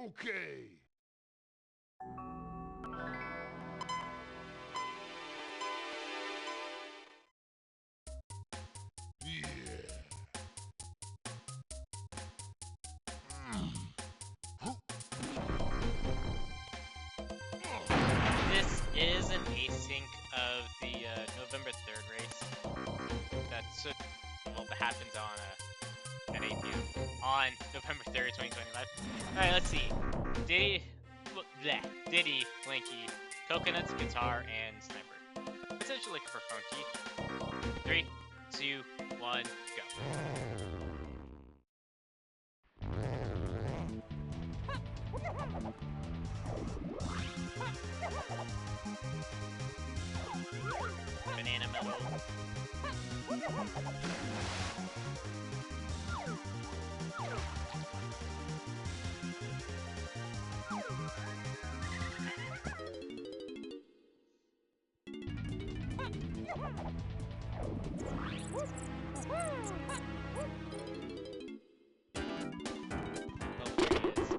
Okay. Yeah. This is an async of the November 3rd race. That happens on at 8 p.m. on November 3rd, 2025. Alright, let's see. Diddy, Blinky, Coconuts, Guitar, and Sniper. Essentially looking for phone key. 3, 2, 1, go. Banana metal.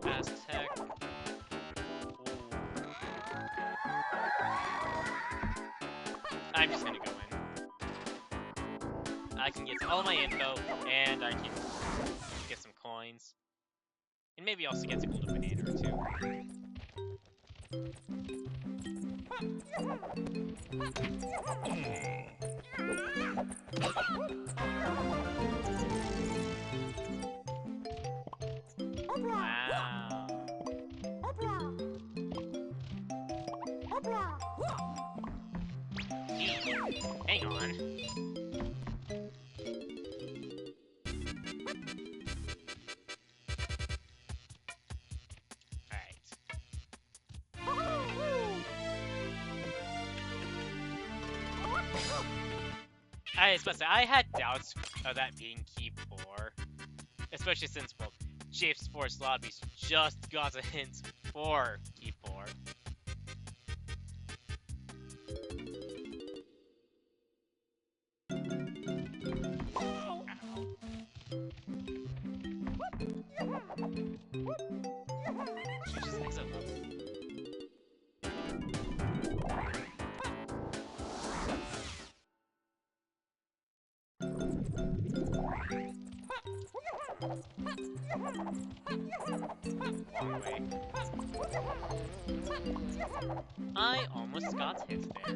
Aztec. I'm just gonna go in. I can get all my info, and I can get some coins. And maybe also get a golden banana or two. Wow. Hang on. I was about to say, I had doubts of that being key 4, especially since, well, Japes Force Lobbies just got a hint for key 4. Just exit level. Long way. I almost got hit there.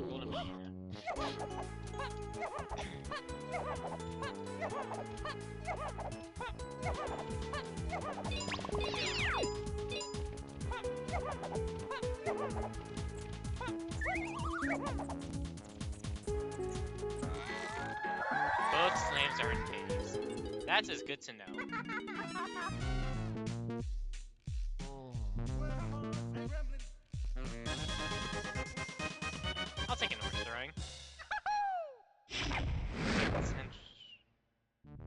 Golden banana. Both slams are in caves. That's as good to know. I'll take an orange throwing.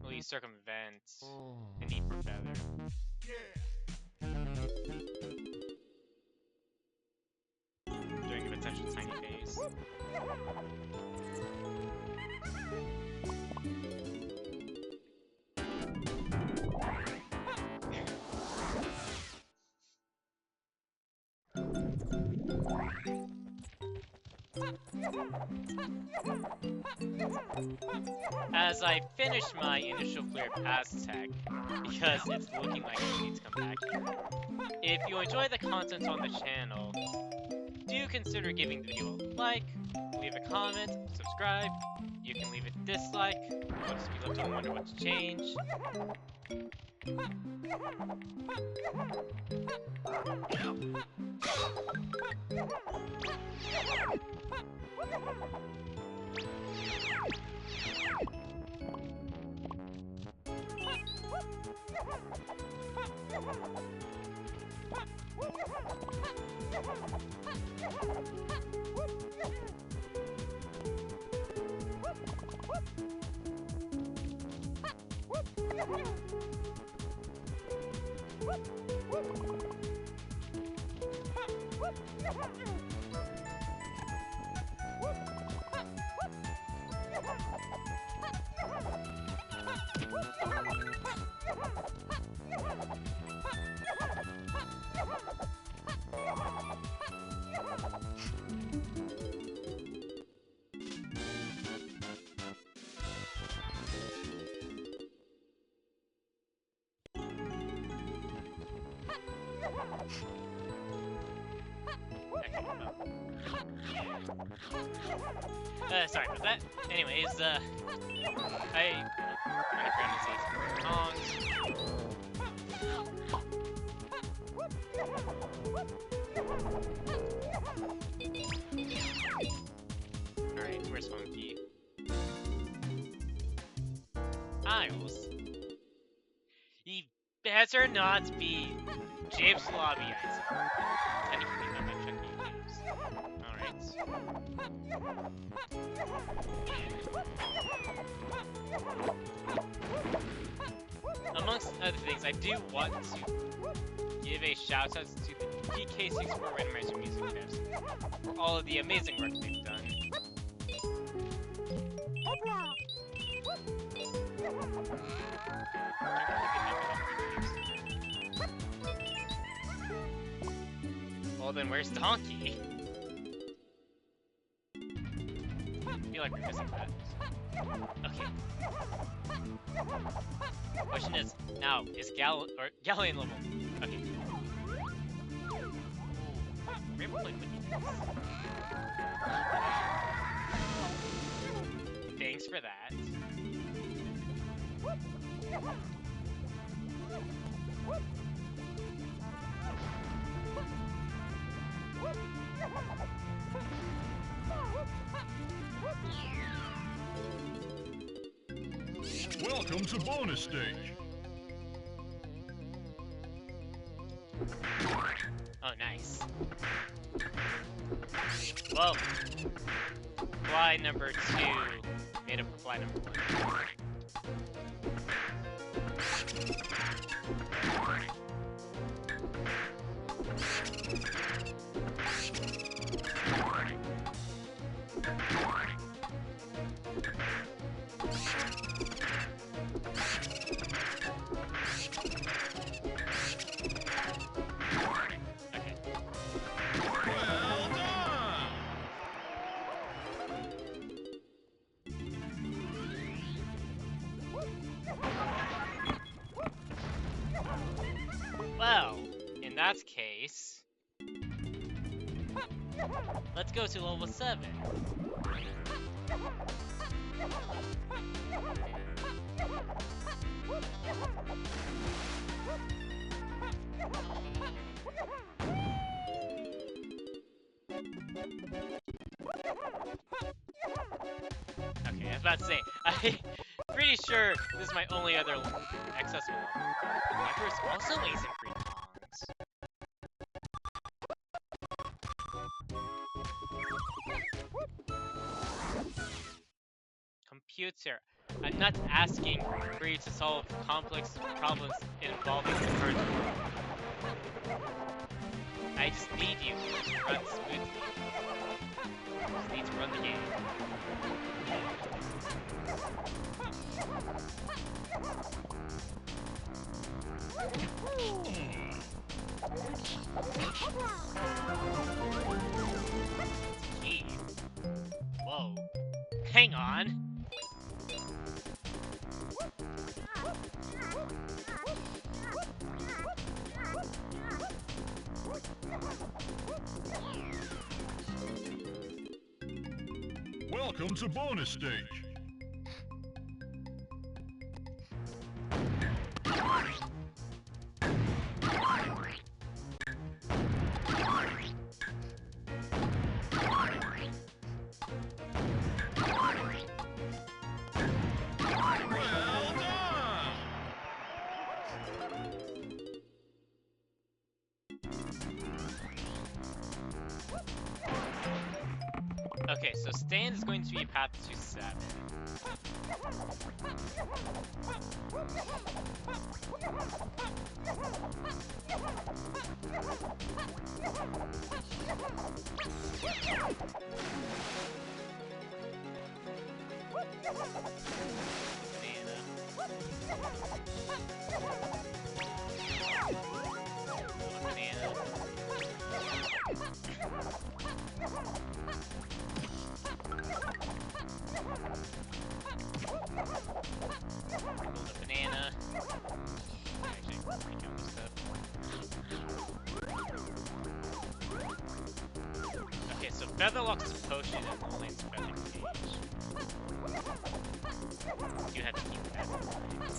Will you circumvent the need for feather? During a potential tiny phase. As I finish my initial clear of Aztec, because it's looking like I need to come back here. If you enjoy the content on the channel, do consider giving the video a like, leave a comment, subscribe. You can leave a dislike. I'll just be left to wonder what to change. Okay, sorry about that. Anyways, I kind of found these songs. Alright, where's Funky? Isles. He better not be James Lobbyizer. Technically, not my checking James. Alright. Amongst other things, I do want to give a shout out to the DK64 Randomizer Music Test for all of the amazing work they've done. Well then, where's Donkey? I feel like we're missing that. Okay. Question is, now, is Galleon level? Okay. Rainbow Blade would be nice. Thanks for that. Welcome to bonus stage. Oh, nice. Whoa. Fly number 2 made up of fly number 1. Well, in that case, let's go to level 7. Okay, I was about to say, I'm pretty sure this is my only other accessible level. There's also async songs. Computer, I'm not asking for you to solve complex problems involving the current world. I just need you to run smoothly. I just need to run the game. Key. Whoa. Hang on. Welcome to bonus stage. Okay, so stand is going to be a path to 7. Banana. Actually, break out this stuff. Featherlock's potion is only its feather cage. You have to keep that in mind.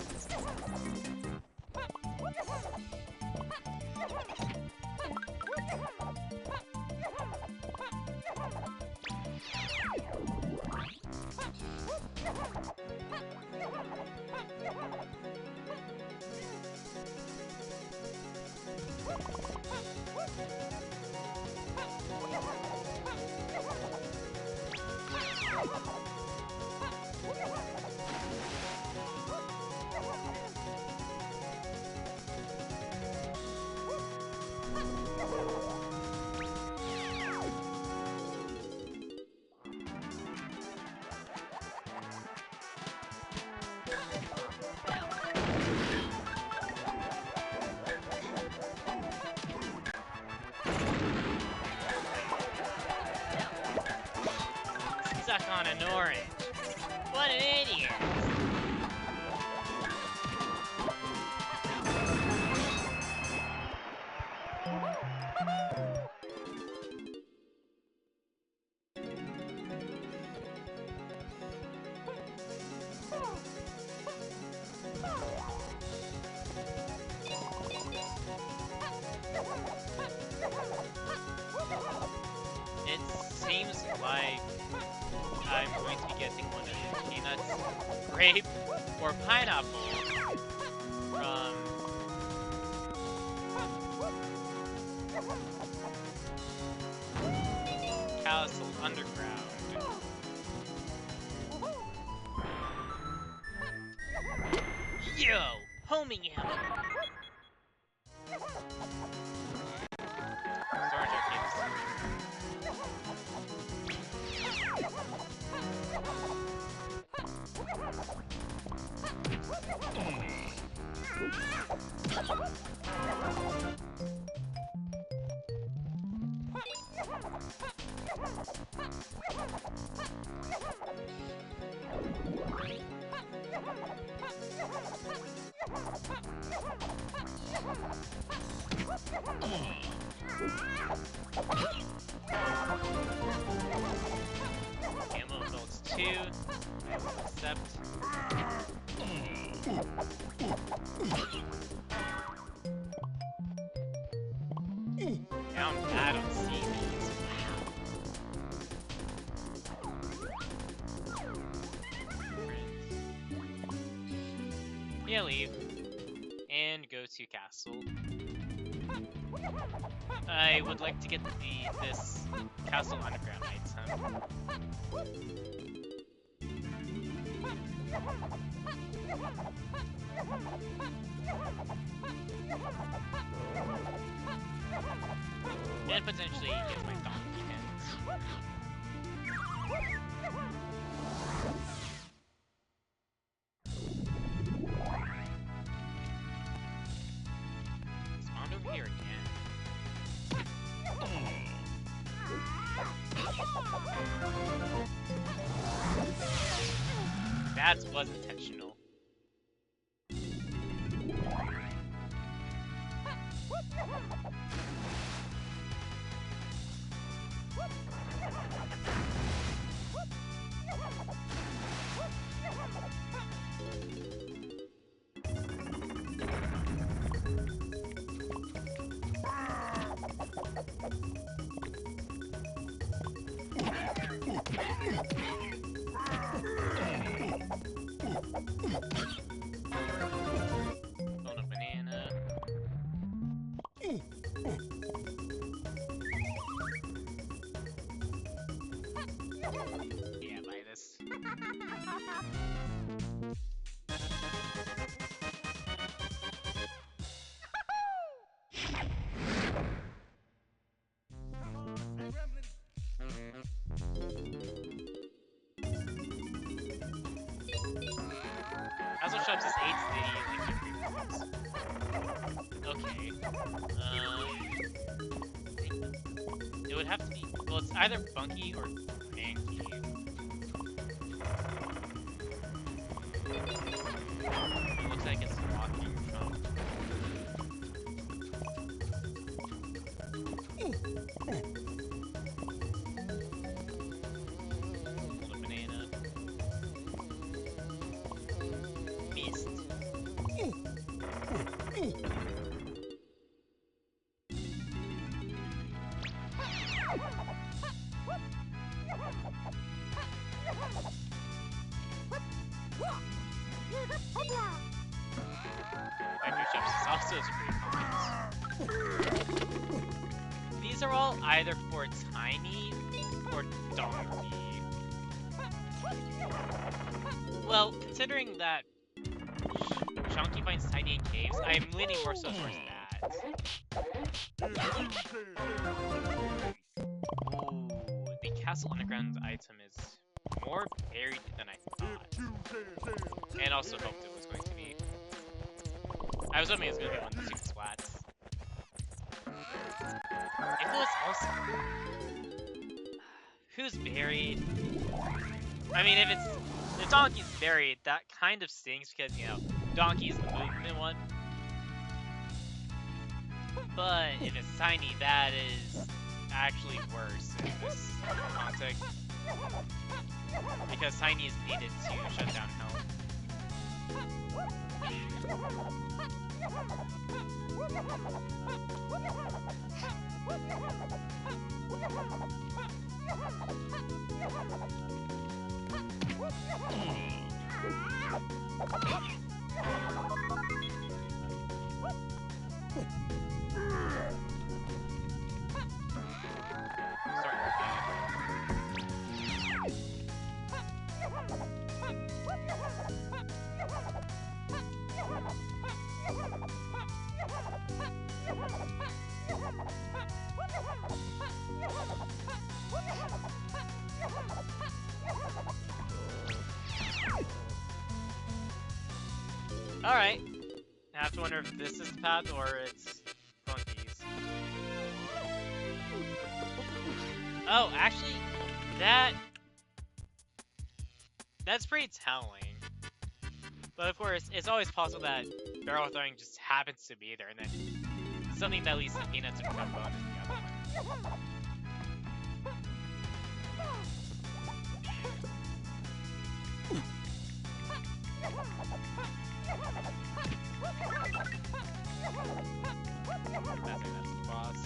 Stuck on an orange. What an idiot! It seems like I'm going to be getting one of the peanuts, grape, or pineapple from Castle Underground. Yo! Homing him! Storage arcade. Ammo builds 2. I will accept. Now I'm bad on seaweeds. Wow. Yeah, leave. And go to castle. I would like to get this Castle Underground item. And potentially get my donkey heads. Spawned over here again. That was intentional. Own a banana. Yeah, buy this. Castle Shops is 8 city. Okay. It would have to be. Well, it's either Bunky or Mankey. It looks like it's walking from. these are all either for Tiny or Donkey. Well, considering that Chunky finds Tiny in caves, I am leaning more so towards that. Ooh, the Castle Underground item is more buried than I thought. And also hoped it was going to be. I was hoping it was going to be one of the stupid splats. If it was also... Who's buried? I mean, if Donkey's buried, that kind of stings because, you know, Donkey's the movement one. But if it's Tiny, that is actually worse in this context. Because Tiny is needed to shut down health. Alright. I have to wonder if this is the path or it's Funky's. Oh, actually, that's pretty telling. But of course, it's always possible that barrel throwing just happens to be there, and then something that leads to Peanuts and Trombone is the other one. That's the boss.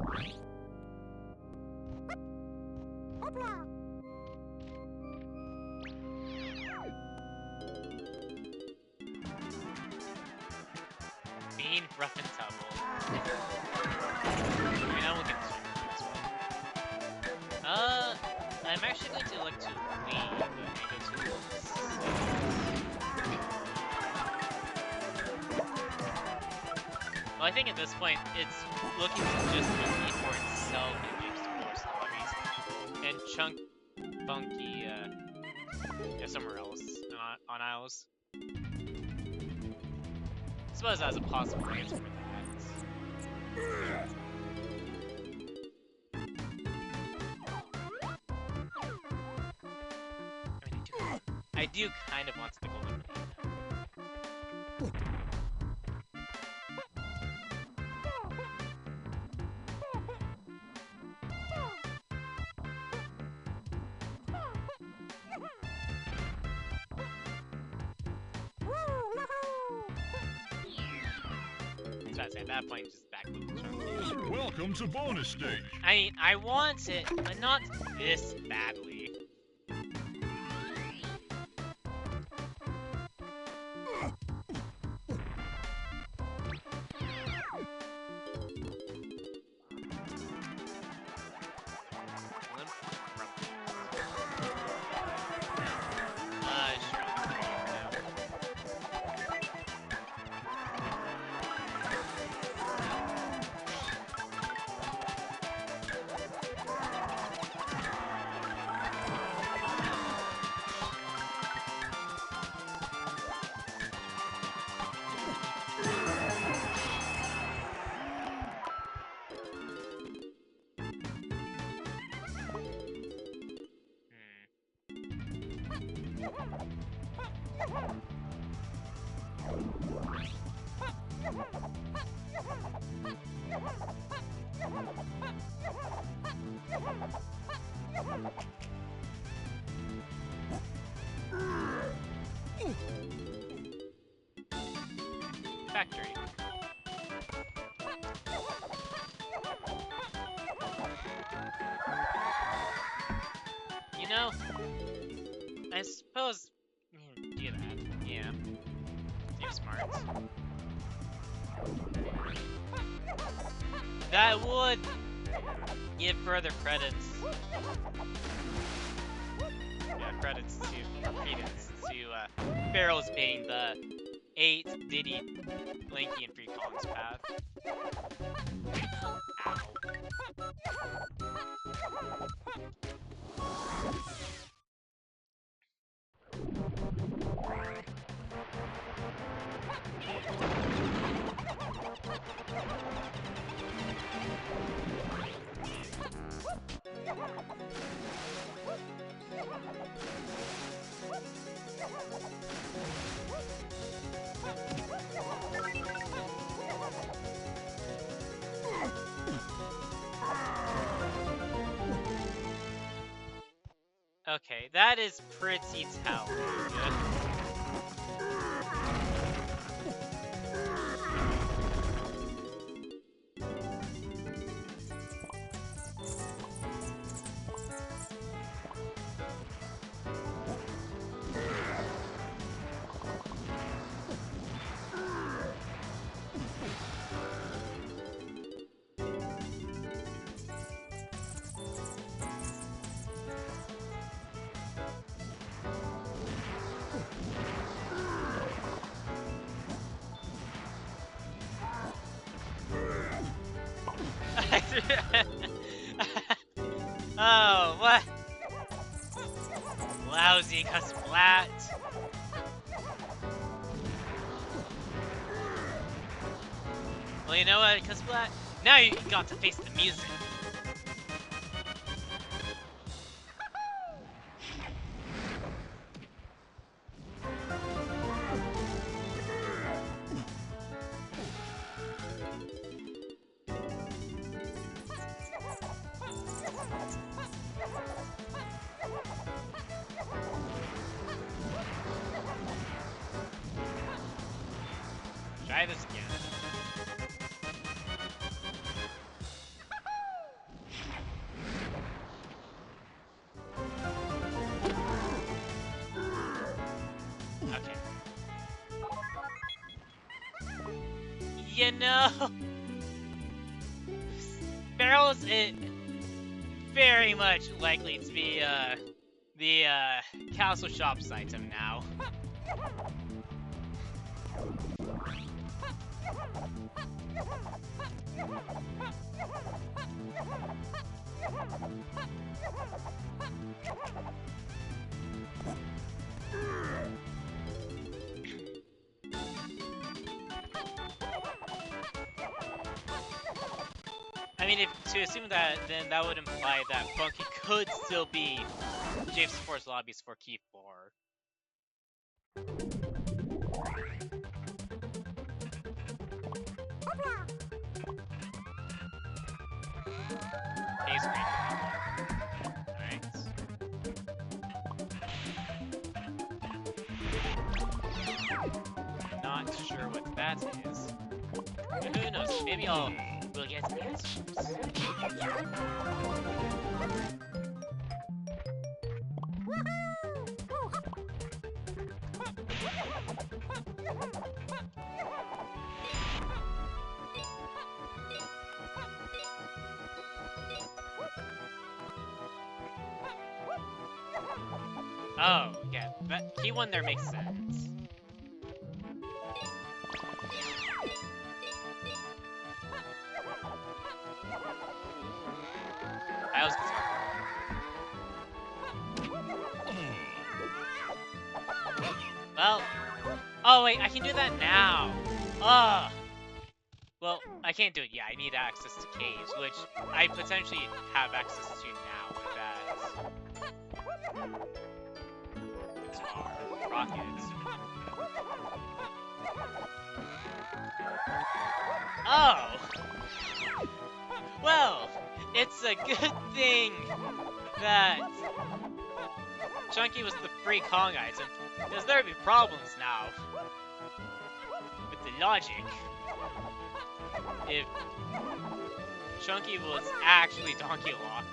Alright. Being rough and tumble. I mean, I will get this one. I'm actually going to look to leave and go to well, I think at this point, it's looking to just compete for itself and use more lobbies. And Chunk Funky, somewhere else on Isles. I suppose that's a possible answer for that. I do kind of want the golden banana. So at that point, just back with the Chunk. Welcome to bonus stage. I mean, I want it, but not this badly. know, I suppose do that. Yeah, seems smart. That would give further credits. Yeah, credits to credence to Barrels being the 8 Diddy, Lanky, and Free Collins path. Okay, that is pretty talented. Oh, what? Lousy Splat. Well, you know what, Splat? Now you got to face the music. Try this again. Okay. You know, Barrels is very much likely to be the Castle Shops item now. I mean, to assume that, then that would imply that Funky could still be James 4's lobbies for Key 4. Case Alright. Not sure what that is. But who knows? Maybe we'll get answers. Oh, yeah, that key one there makes sense. I was well, oh wait, I can do that now. Ugh. Well, I can't do it yet. I need access to caves, which I potentially have access to now with that. Guitar, rockets. Oh! Well, it's a good thing that Chunky was the free Kong item, because there'd be problems now with the logic if Chunky was actually Donkey locked.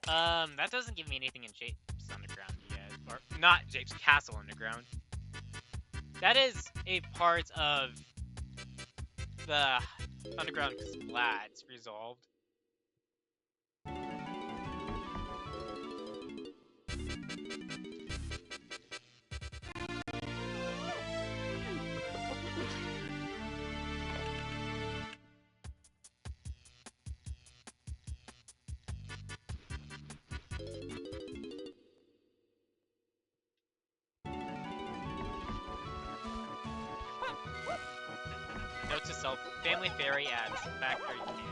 That doesn't give me anything in Jape's Underground yet. Or, not Jape's Castle Underground. That is a part of the Underground Splats resolved. Note to self, Family Fairy adds factory candy.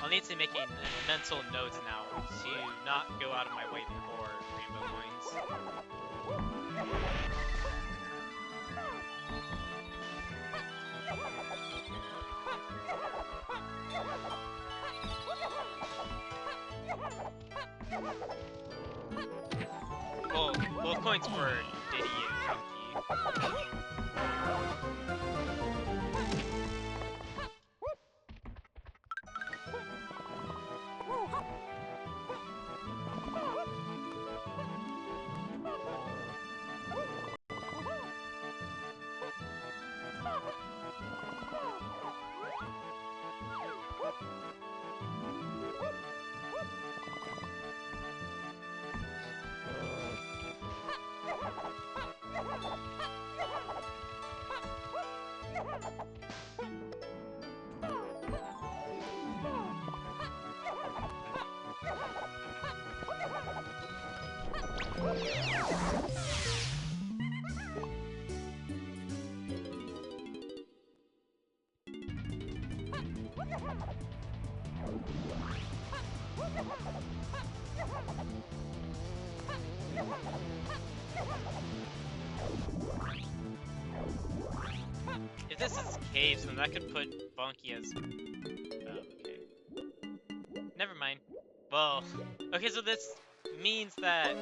I'll need to make a mental note now to not go out of my way for rainbow coins. Well, coins for Diddy and Funky. If this is caves, then that could put Funky as... Oh, okay. Never mind. Well, okay, so this means that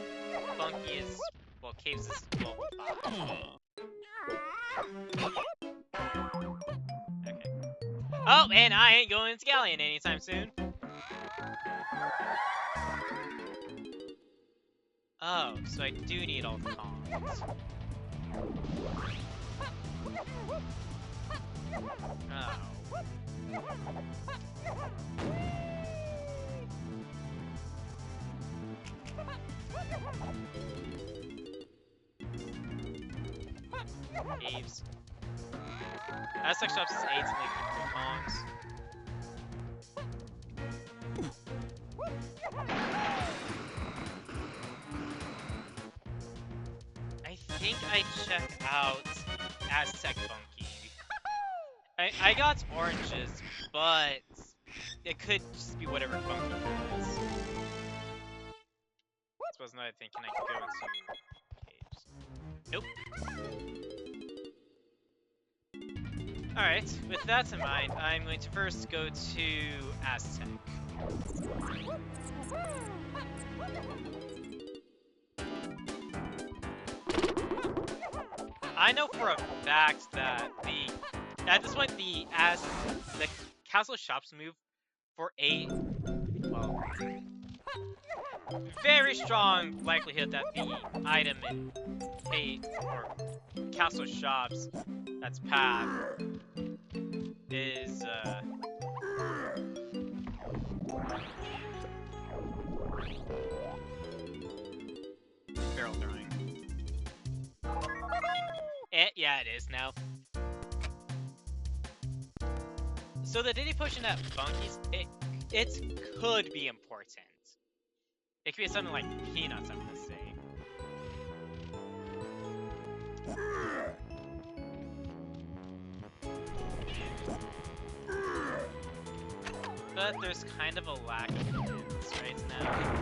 Funky is... Well, caves is... Well, 5. Okay. Oh, and I ain't going to Galleon anytime soon. Oh, so I do need all the cons. Oh. Caves. Aztec Shops is 8 to make the cons. I think I check out Aztec Funky. I got oranges, but it could just be whatever Funky has. I suppose another thing, can I go to caves? Nope. Alright, with that in mind, I'm going to first go to Aztec. I know for a fact that at this point the castle shops move for a very strong likelihood that the item in castle shops that's path is Yeah, it is now. So the Diddy pushing that Funkies, it could be important. It could be something like Peanuts, I'm gonna say. But there's kind of a lack of hints right now.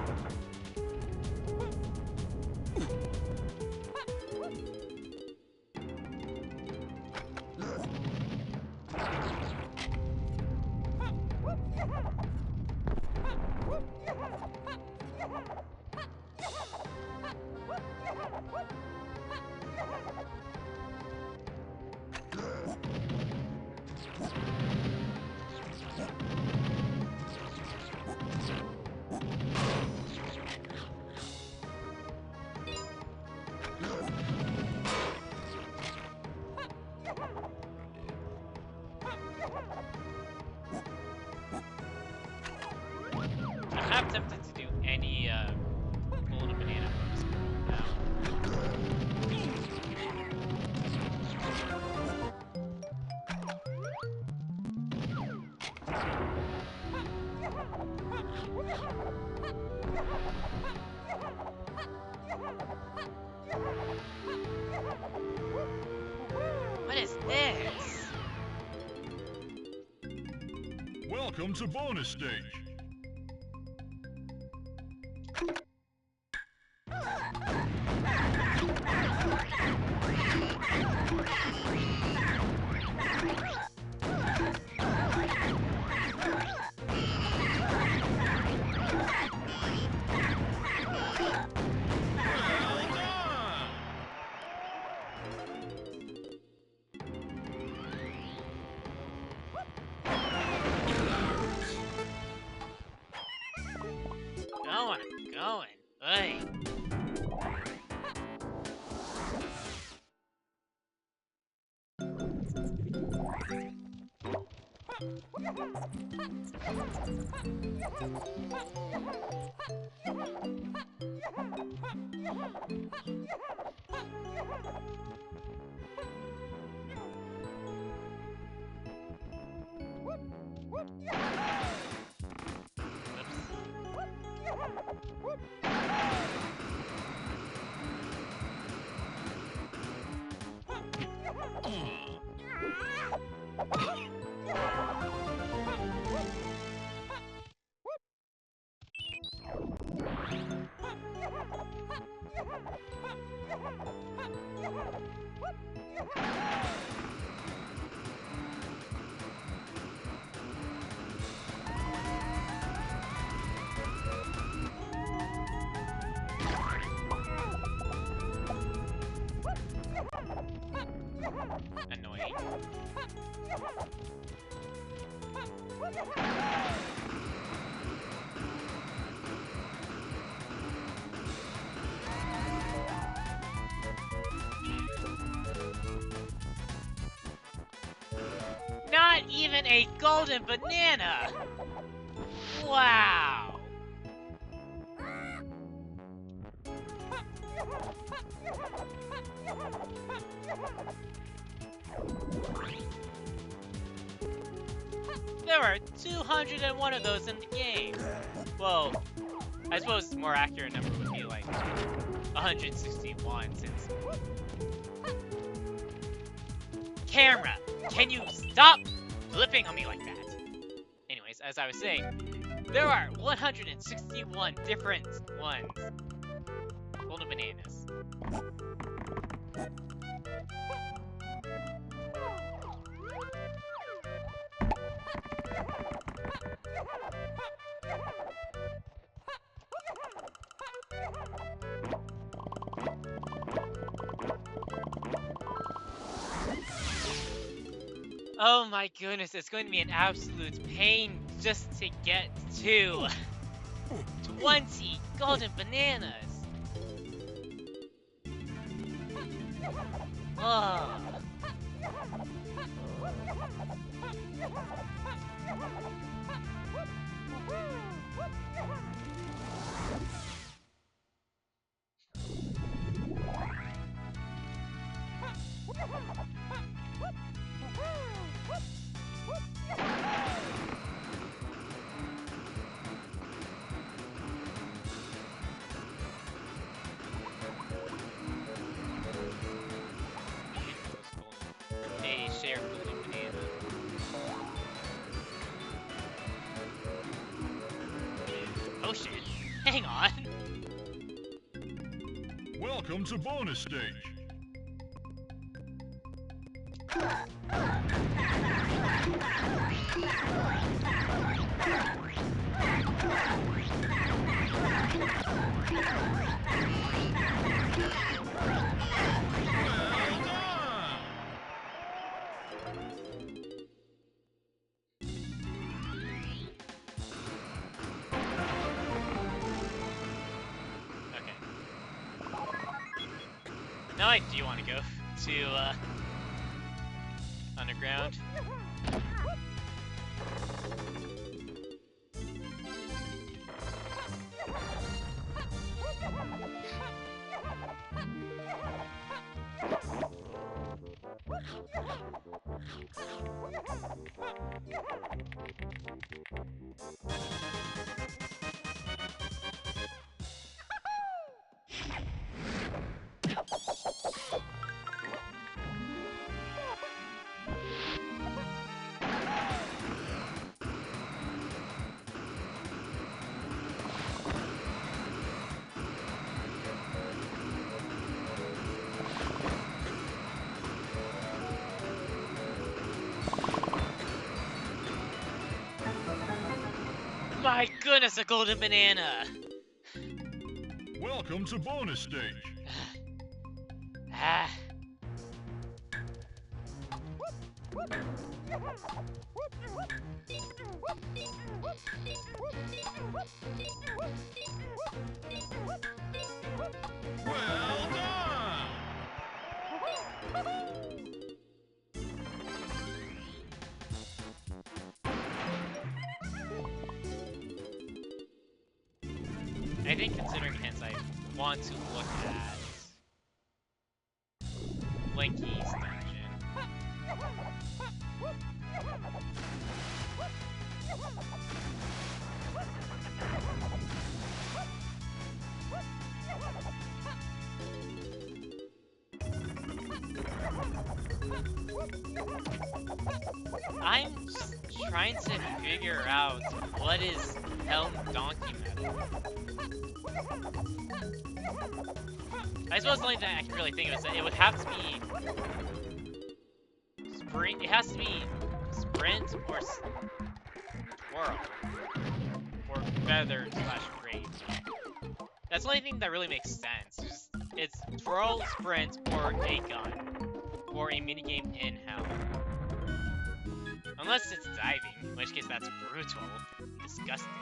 I'm not tempted to do any golden banana moves now. What is this? Welcome to bonus stage. Going. Hey. Annoying. Not even a golden banana! Wow! There are 201 of those in the game. Well, I suppose the more accurate number would be like 161 since... Camera! Can you stop flipping on me like that? Anyways, as I was saying, there are 161 different ones. Golden bananas. Oh my goodness, it's going to be an absolute pain just to get to 20 golden bananas. Oh. potion. Hang on. Welcome to bonus stage. Now I do want to go to underground. My goodness, a golden banana! Welcome to bonus stage. Ah. Well done! I think considering hints, I want to look at Blinky's dungeon. I'm just trying to figure out what is Helm Donkey Metal. I suppose the only thing I can really think of is that it would have to be sprint. It has to be sprint or twirl or feather slash grade. That's the only thing that really makes sense. It's twirl, sprint, or a gun, or a minigame in hell. Unless it's diving, in which case that's brutal, disgusting.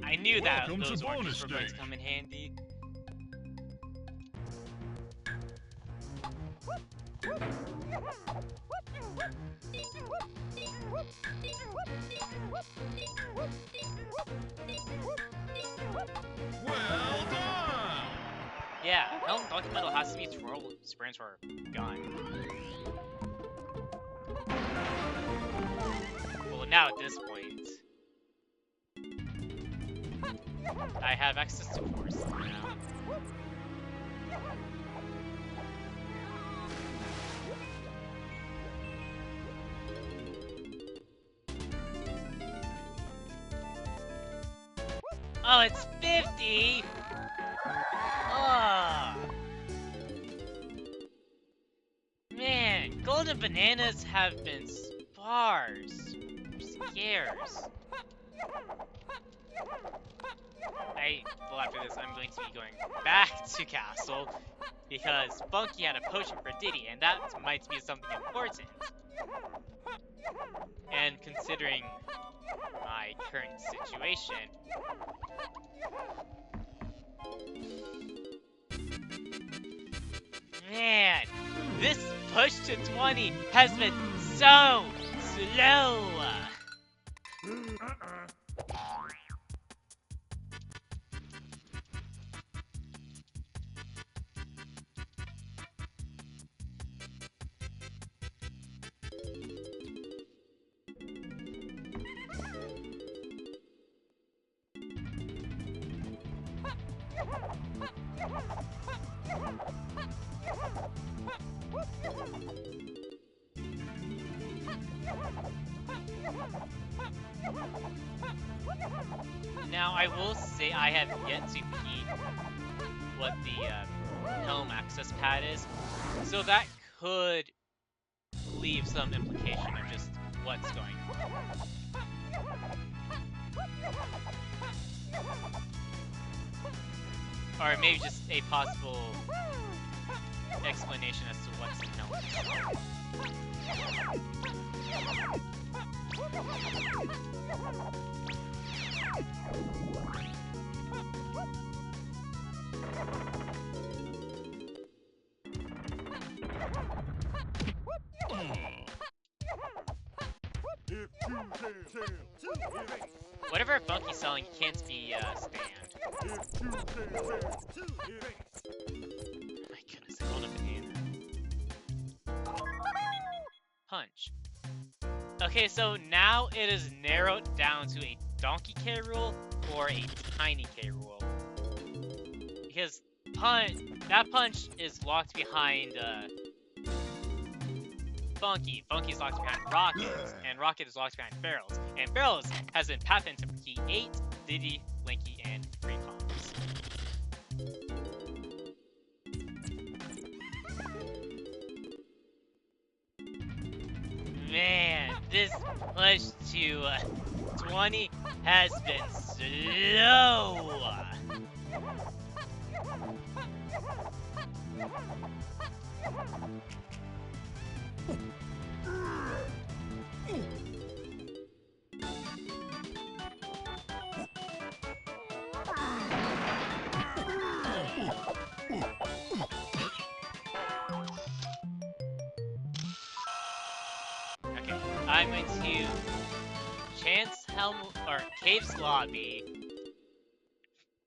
I knew that those oranges were going to come in handy. Well done! Yeah, Helm Donkey Metal has to be twirl, sprint, or gun. Well, now at this point, I have access to force now. Oh, it's 50! Oh. Man, golden bananas have been sparse for scarce. Well, after this, I'm going to be going back to Castle because Funky had a potion for Diddy, and that might be something important. And considering my current situation, This push to 20 has been so slow. Now, I will say I have yet to peep what the helm access pad is, so that could leave some implication of just what's going on. Or maybe just a possible explanation as to what's in helm. Whatever Funky's selling can't be stand. My goodness, I want a banana. Punch. Okay, so now it is narrowed down to a donkey K rule or a tiny K rule. Because that punch is locked behind Funky. Funky's locked behind Rocket, and Rocket is locked behind Barrels. And Barrels has been pathed into key 8, Diddy, Linky, and Recons. Man, this push to 20 has been slow. Okay, I'm going to Chance Helm or Cave's Lobby.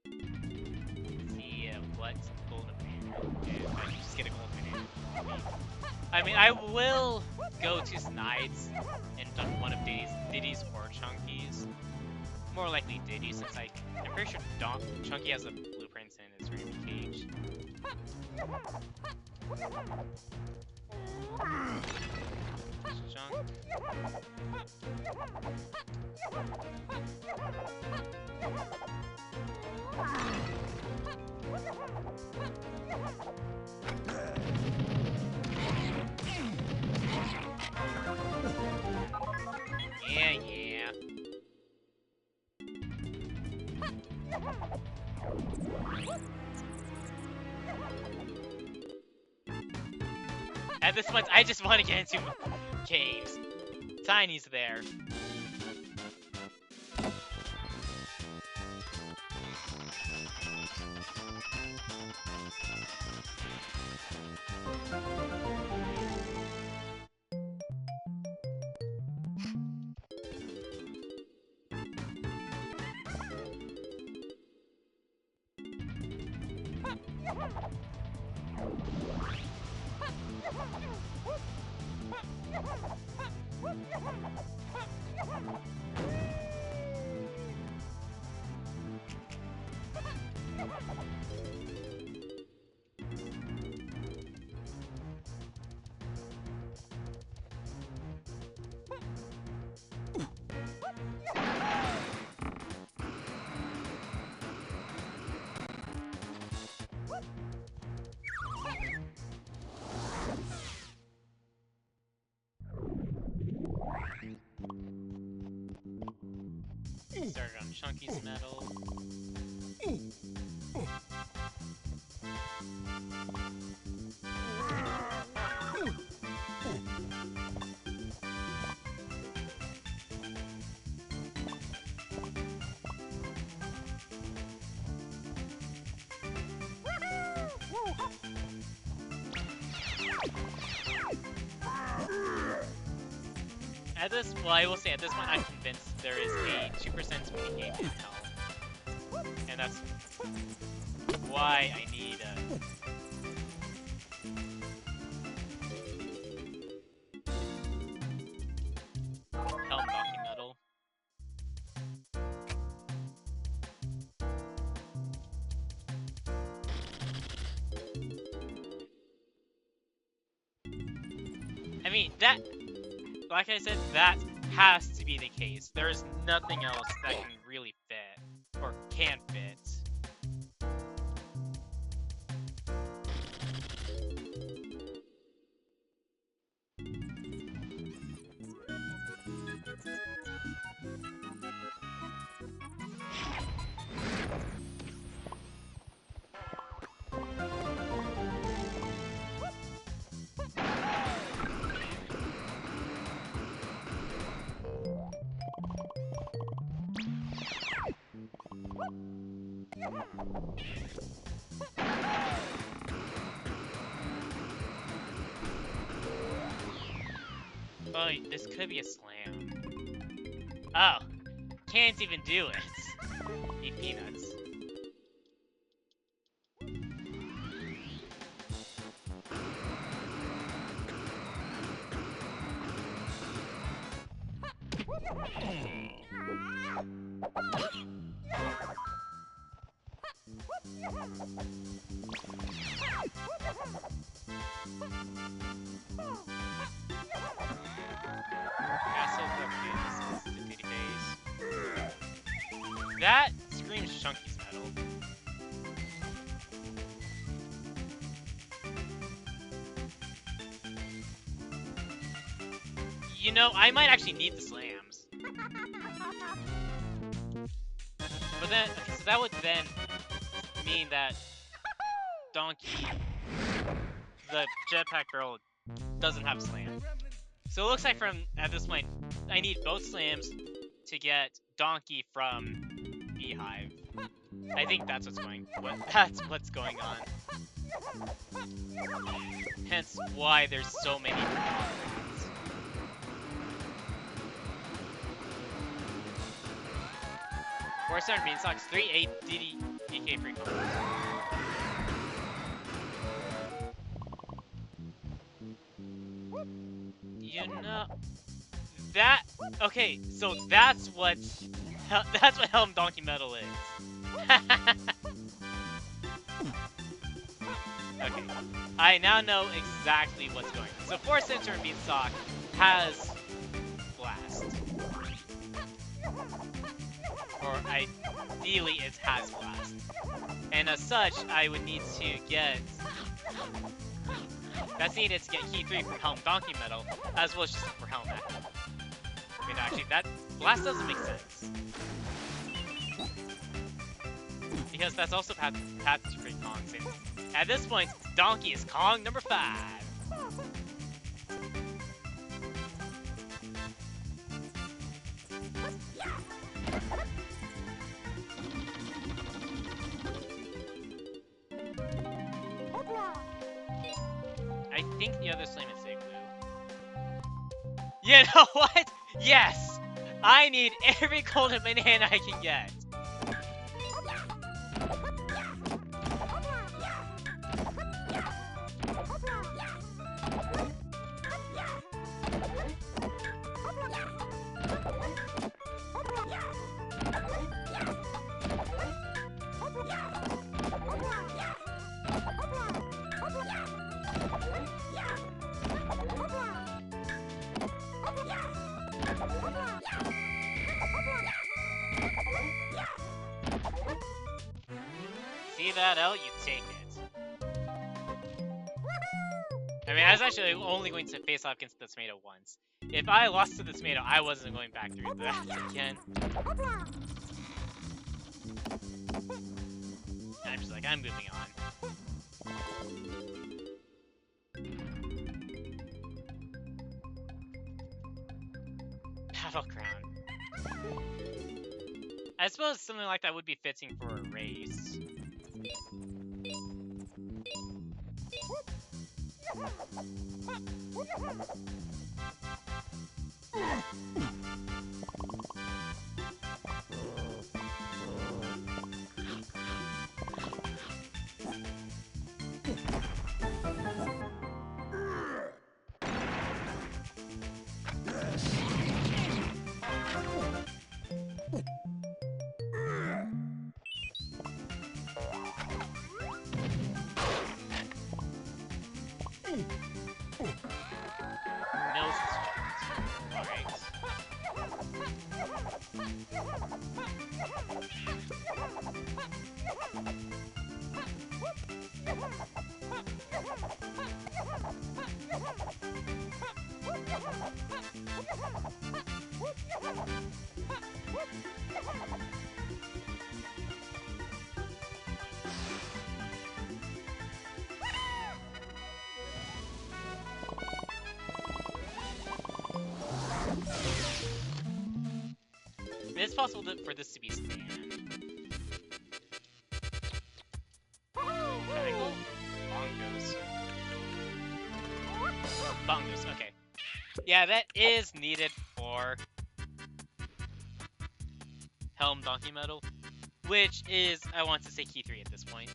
See what golden banana. If I can just get a golden banana. I mean, I will go to Snides and done one of Diddy's or Chunky's. More likely Diddy, since I'm pretty sure Chunky has the blueprints in his random cage. Chunk. Yeah. At this point, I just want to get into caves. Tiny's there. Started on Chunky's metal. At this, well, I will say at this point, I'm convinced there is a 2% speed game in Helm, and that's why I need Helm Donkey Metal. I mean, that, like I said, that has to be the case. There is nothing else that can really fit, or can fit. Oh, this could be a slam. Oh, can't even do it. Eat peanuts. That screams Chunky's metal. You know, I might actually need the slams. But then, okay, so that would then mean that Donkey, the jetpack barrel, doesn't have slam. So it looks like from, at this point, I need both slams to get Donkey from Beehive. I think that's what's going on. Hence why there's so many options. 4-7 Bean Socks, 3-8 DK free combos. You know, that, okay, so that's what Helm Donkey Metal is. Okay, I now know exactly what's going on. So 4-7 Beanstalk has Blast. Or ideally it has Blast. And as such, I would need to get... That's needed to get Key 3 from Helm Donkey Metal, as well as just for Helm Echo. I mean, actually, that Blast doesn't make sense. Because that's also path to free Kongs. And at this point, Donkey is Kong number 5. I think the other slam is Igloo. You know what? Yes! I need every golden banana I can get. See that out? You take it. I mean, I was actually only going to face off against the tomato once. If I lost to the tomato, I wasn't going back through that again. I'm just like, I'm moving on. Battle Crown. I suppose something like that would be fitting for a race. Nose is checked. Alright. It's possible for this to be Stan. Triangle? Bongos. Bongos, okay. Yeah, that is needed for Helm Donkey Medal, which is, I want to say, key 3 at this point.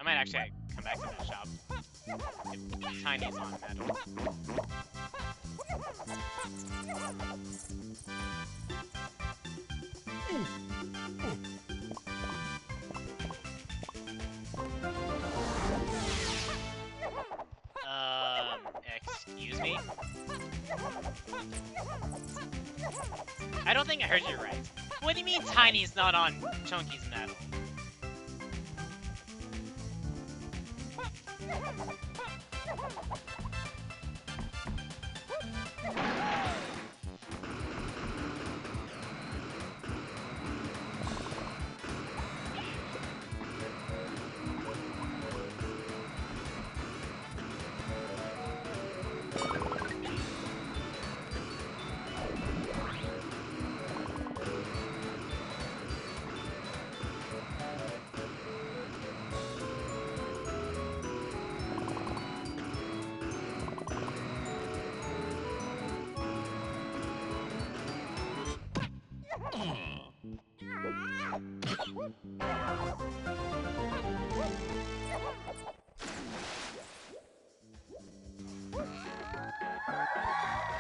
I might actually come back to that shop if Tiny's on medal. Excuse me? I don't think I heard you right. What do you mean Tiny's not on Chunky's medal?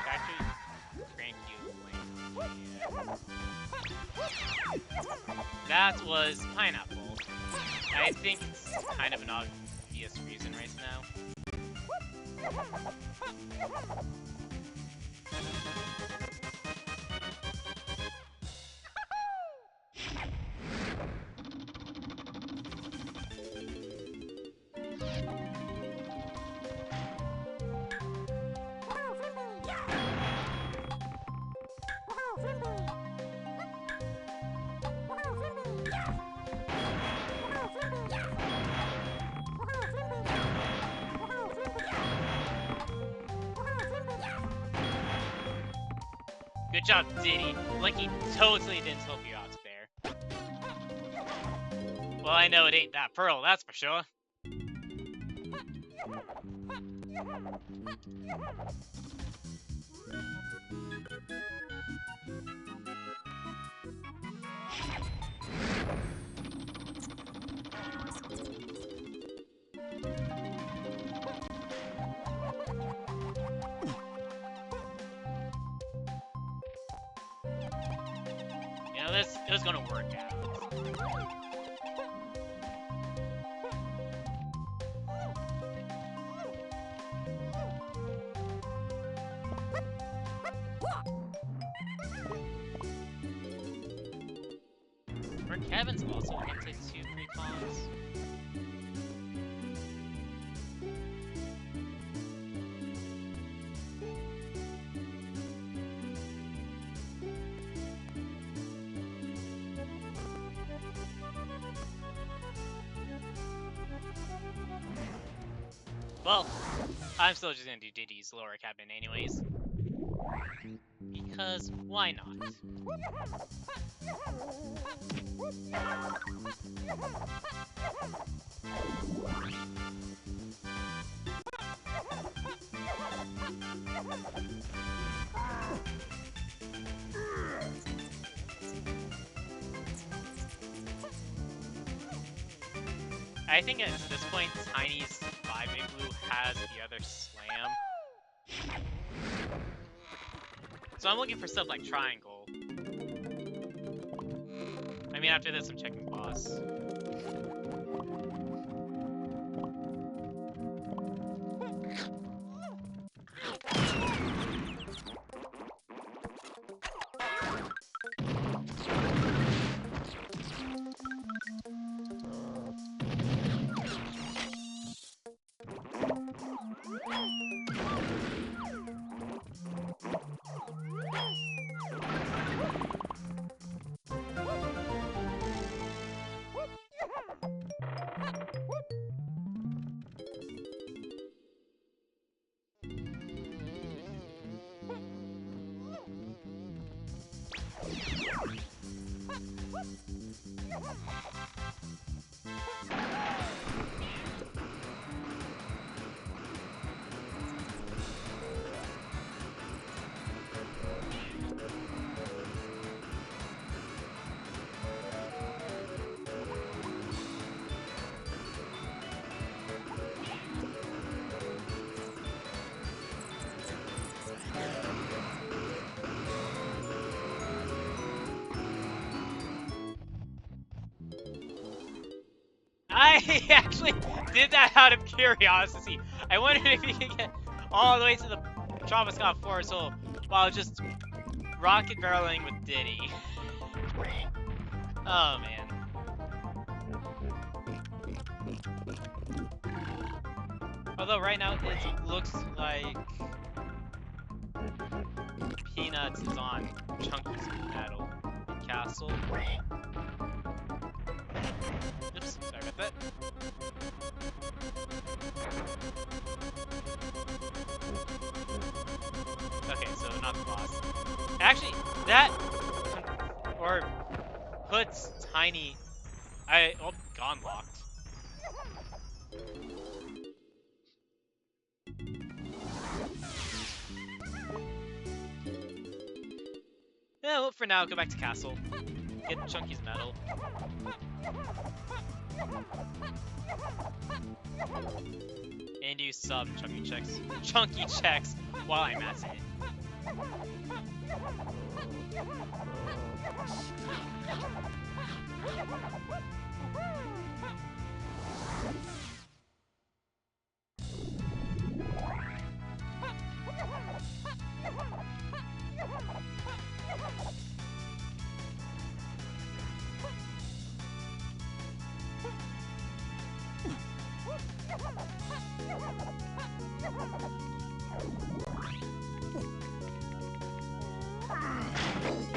Factory crank you lame. Yeah. That was pineapple. I think it's kind of an obvious reason right now. Good job, Diddy. Like he totally didn't help you out there. Well, I know it ain't that pearl, that's for sure. You know, this was gonna work out. Were Kevin's also into 2 pre-cons? Well, I'm still just gonna do Diddy's lower cabin anyways. Because why not? I think at this point, Tiny's 5 Igloo has the other slam. So I'm looking for stuff like Triangle. I mean, after this, I'm checking boss. I actually did that out of curiosity. I wondered if you could get all the way to the Tropiscott Forest Hole while just rocket barreling with Diddy. Oh man. Although right now it looks like Peanuts is on Chunky's Metal Castle. Oops, sorry about that. Okay, so not the boss. Actually, that or puts Tiny. Gone locked. Yeah, well, for now, go back to castle. Get Chunky's medal. And do some chunky checks while I'm at it.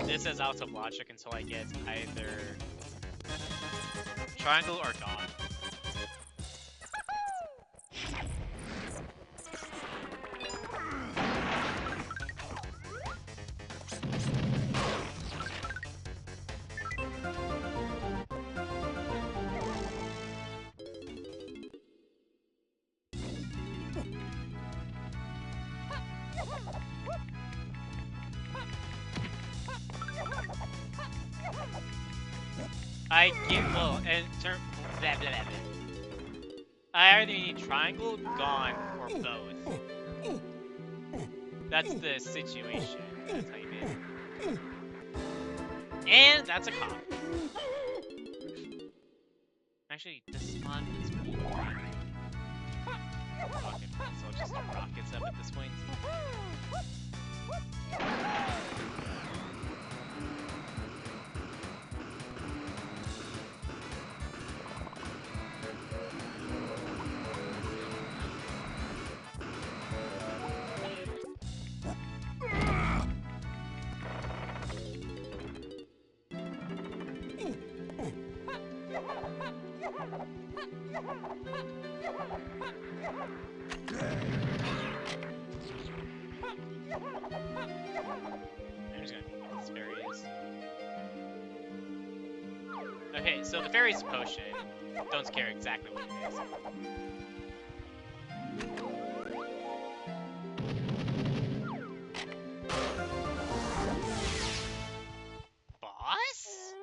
This is out of logic until I get either Triangle or Gone. I get in term blah, blah, blah. I either need Triangle, Gone, or both. That's the situation. That's how you do. And that's a cop. Actually, this spawn is pretty boring. Rocket, so I'll just do rockets up at this point. I'm just gonna think what this fairy is. Okay, so the fairy's potion. Don't scare exactly what it is. Boss?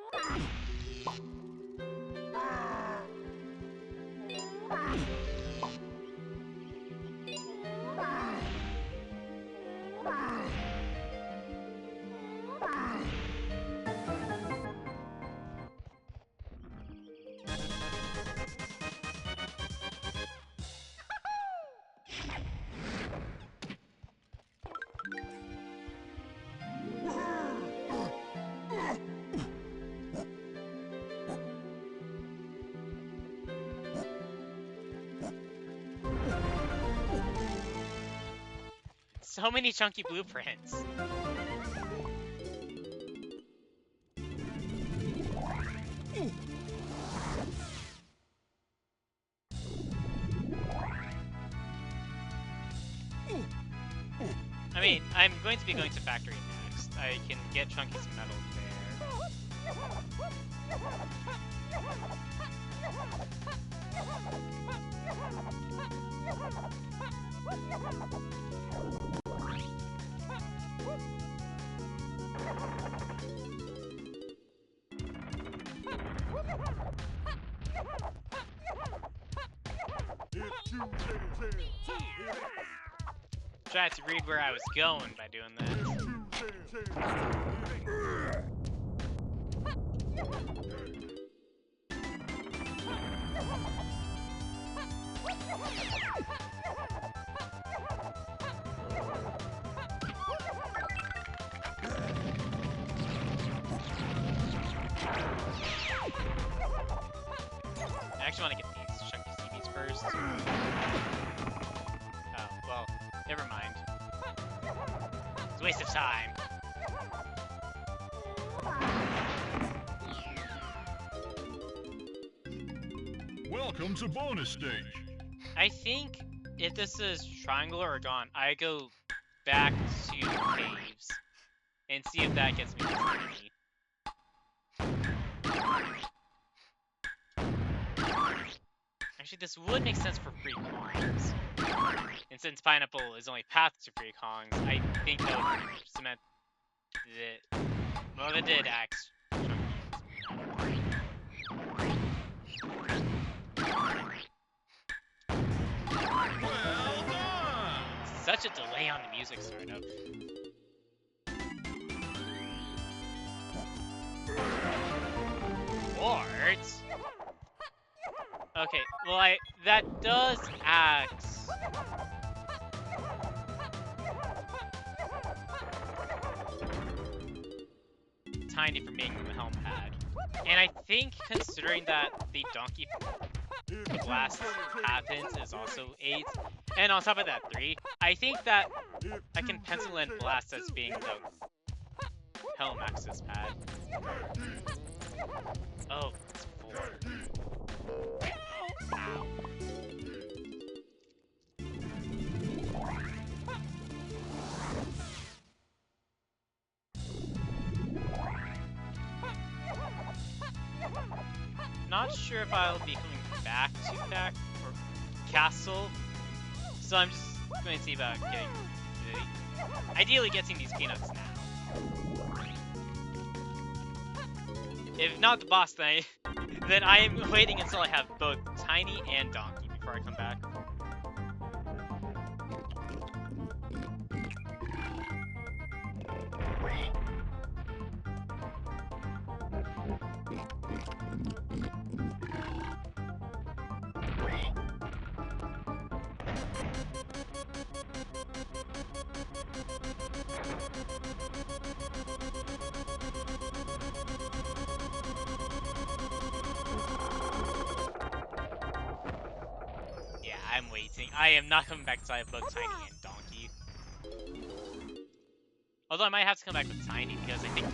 So many chunky blueprints. I mean, I'm going to be going to factory next. I can get chunky some metal there. Tried to read where I was going by doing that. I actually want to get these chunky CBs first. Oh, well, never mind. It's a waste of time. Welcome to bonus stage. I think if this is triangular or gone, I go back to caves and see if that gets me to tiny. Actually, this would make sense for free Kongs. And since pineapple is only path to free Kongs, I think that would cement it. Well, that did axe. Well done! Such a delay on the music, sort of. What? Okay, well, that does axe. Tiny for being the helm pad. And I think considering that the donkey blast happens is also 8, and on top of that 3, I think that I can pencil in blast as being the helm axis pad. Oh, it's 4. Ow. Not sure if I'll be coming back to that or castle, so I'm just going to see about getting ideally getting these peanuts now. If not the boss, then I am waiting until I have both Tiny and Donkey before I come back. I'm waiting. I am not coming back until I have both Tiny and Donkey. Although I might have to come back with Tiny because I think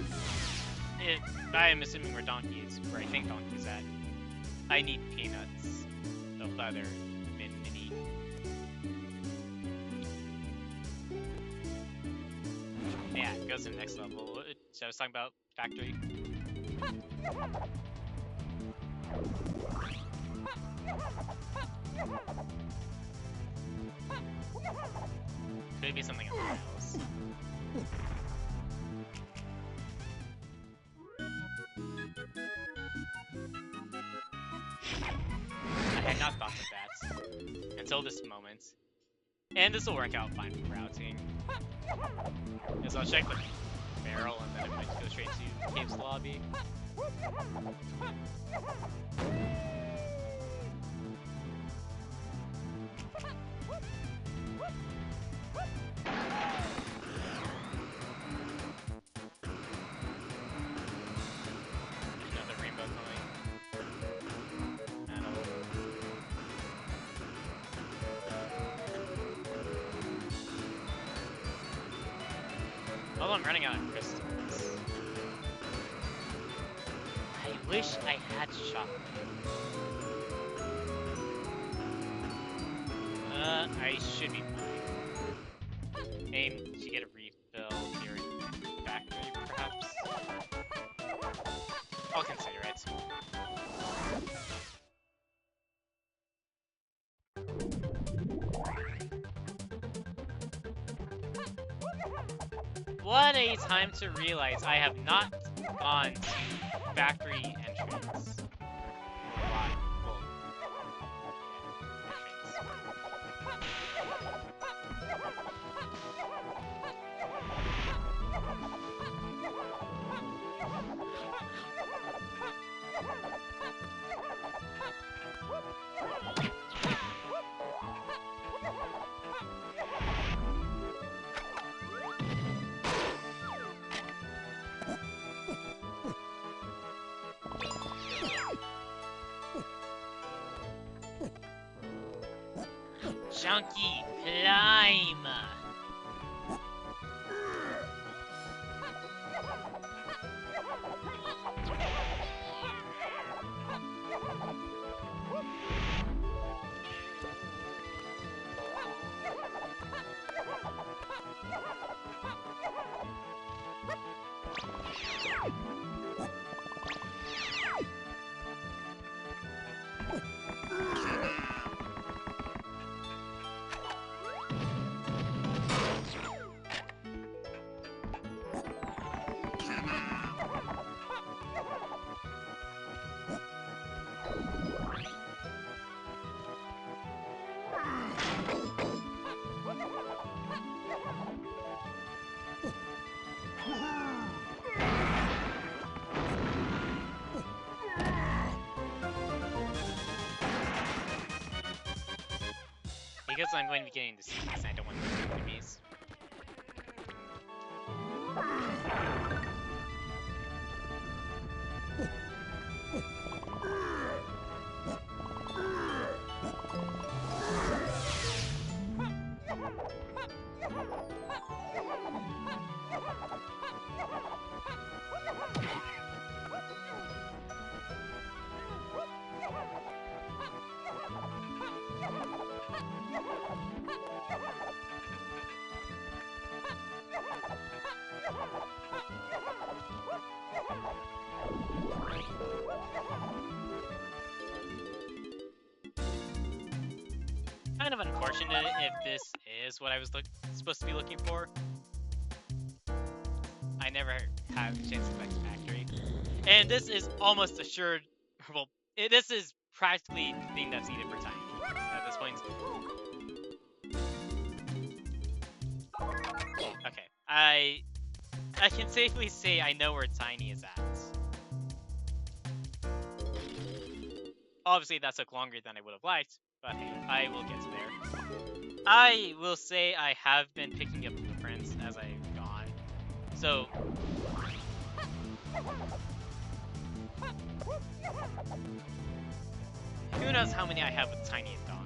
I am assuming where Donkey is, where I think Donkey is at. I need peanuts. The leather mini. goes to the next level. So I was talking about factory. Could be something else. I had not thought of that until this moment. And this will work out fine for routing. Because I'll check the barrel and then I might go straight to Cave's lobby. Another rainbow coin. Oh, I'm running out of crystals. I wish I had chocolate. I should be fine. Aim to get a refill here in factory, perhaps. I'll consider it. What a time to realize I have not gone to factory entrance. Chunky climb! Because I'm going to be getting the seeds, and I don't want to be enemies. Kind of unfortunate if this is what I was supposed to be looking for. I never had a chance to collect the factory. And this is almost assured, well, this is practically the thing that's needed for time at this point. Okay, I can safely say I know where Tiny is at. Obviously, that took longer than I would have liked, but hey, I will get to there. I will say I have been picking up blueprints as I've gone, so... who knows how many I have with Tiny and Donkey.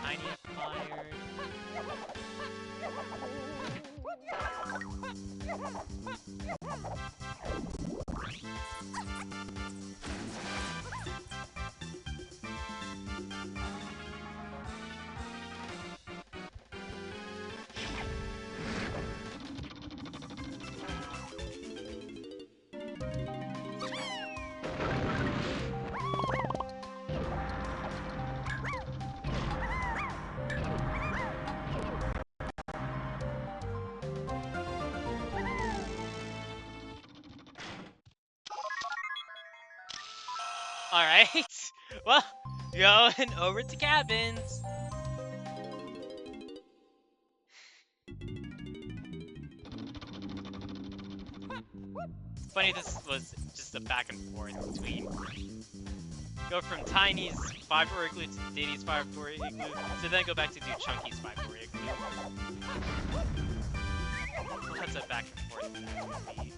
Tiny acquired. Alright, well, going over to cabins. Funny, this was just a back and forth between go from Tiny's 5-door igloo to Diddy's 5-door igloo, to then go back to do Chunky's 5-door igloo. That's a back and forth that would be.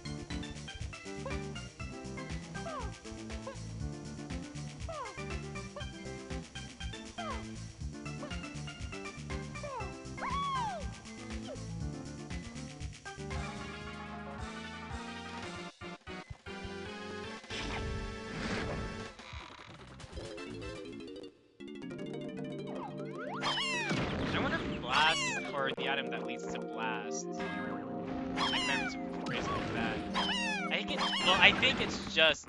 I wonder if Blast, or the item that leads to Blast, I remember some phrase like that. I think it's just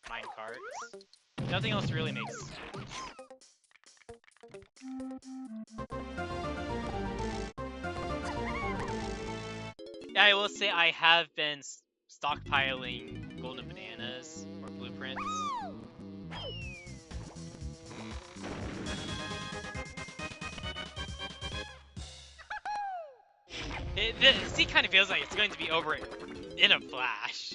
minecarts. Nothing else really makes sense. I will say I have been stockpiling golden bananas or blueprints. It kind of feels like it's going to be over in a flash.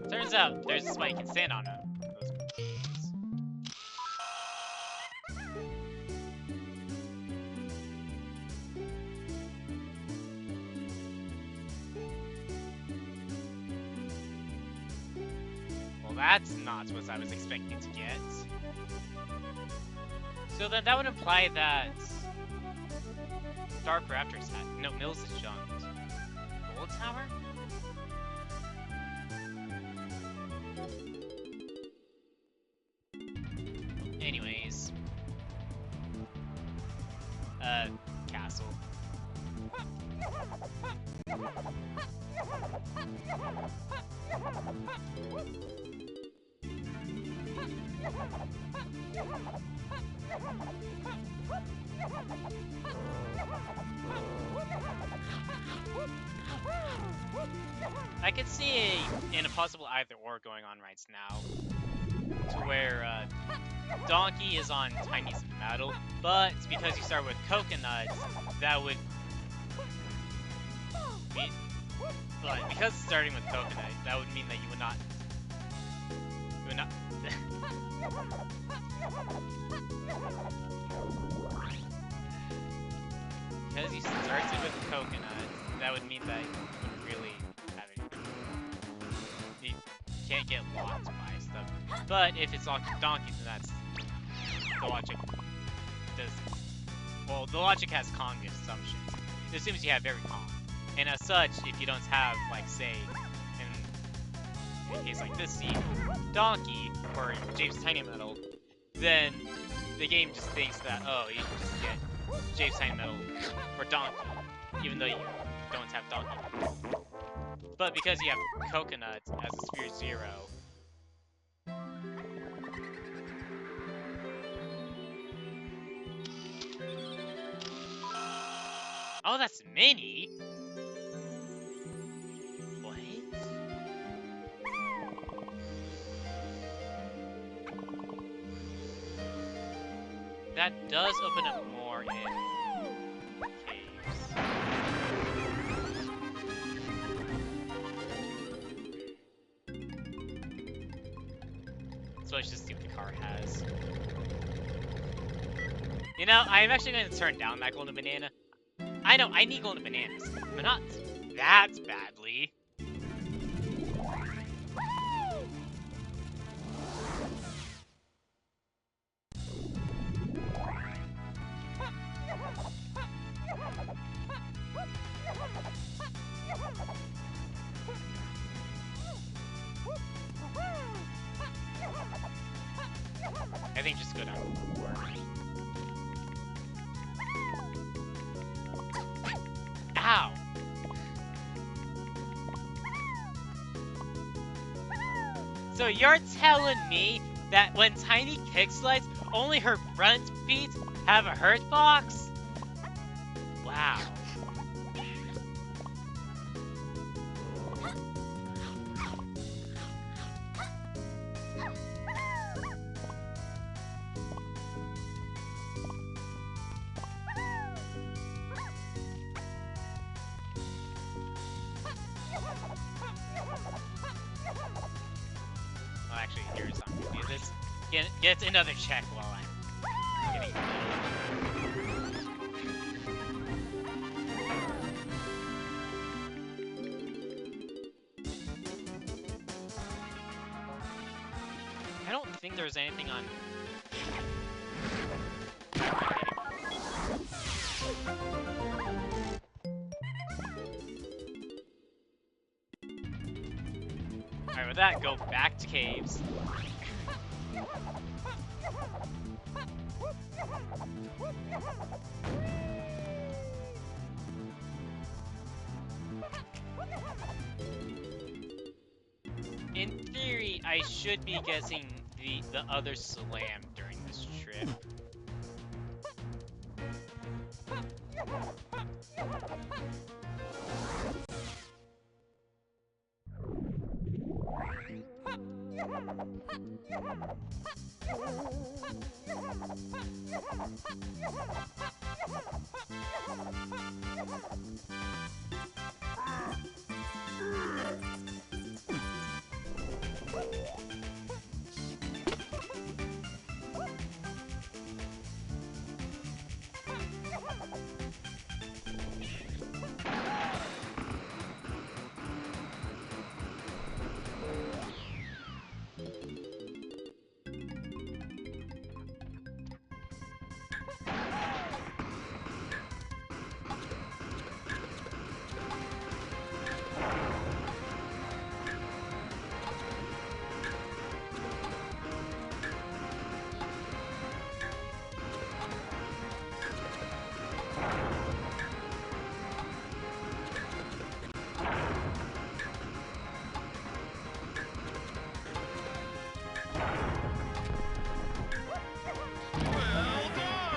Turns out there's a spot you can stand on those controls. Well, that's not what I was expecting to get. So then that would imply that Dark Raptors had no Mills is junked. Gold Tower? Anyways. Castle. I could see an impossible either-or going on right now, to where Donkey is on Tiny's metal, but because you start with Coconut, that would mean, but because it's starting with Coconut, that would mean that you would not, because he starts it with Coconut, that would mean that you wouldn't really have it. You can't get locked by stuff. But if it's locked with Donkey, then that's the logic does. Well, the logic has Kong assumptions. It assumes you have every Kong, and as such, if you don't have, like, say, in a case like this, see, Donkey or James Tiny Metal, then the game just thinks that, oh, you can just get James Tiny Metal for Donkey, even though you don't have Donkey. But because you have Coconut as a Sphere 0, Oh, that's mini? What? That does open up more in caves. So let's just see what the car has. You know, I'm actually going to turn down that golden banana. I know, I need golden bananas, but not that badly. I think just go down. Ow! So you're telling me that when Tiny kickslides, only her front feet have a hurt box? Wow. Well, actually, here's how I'm gonna do this. Get another check while I'm getting. I don't think there's anything on. Alright, with that, go back to caves. In theory, I should be getting the other slam during this trip. Well done!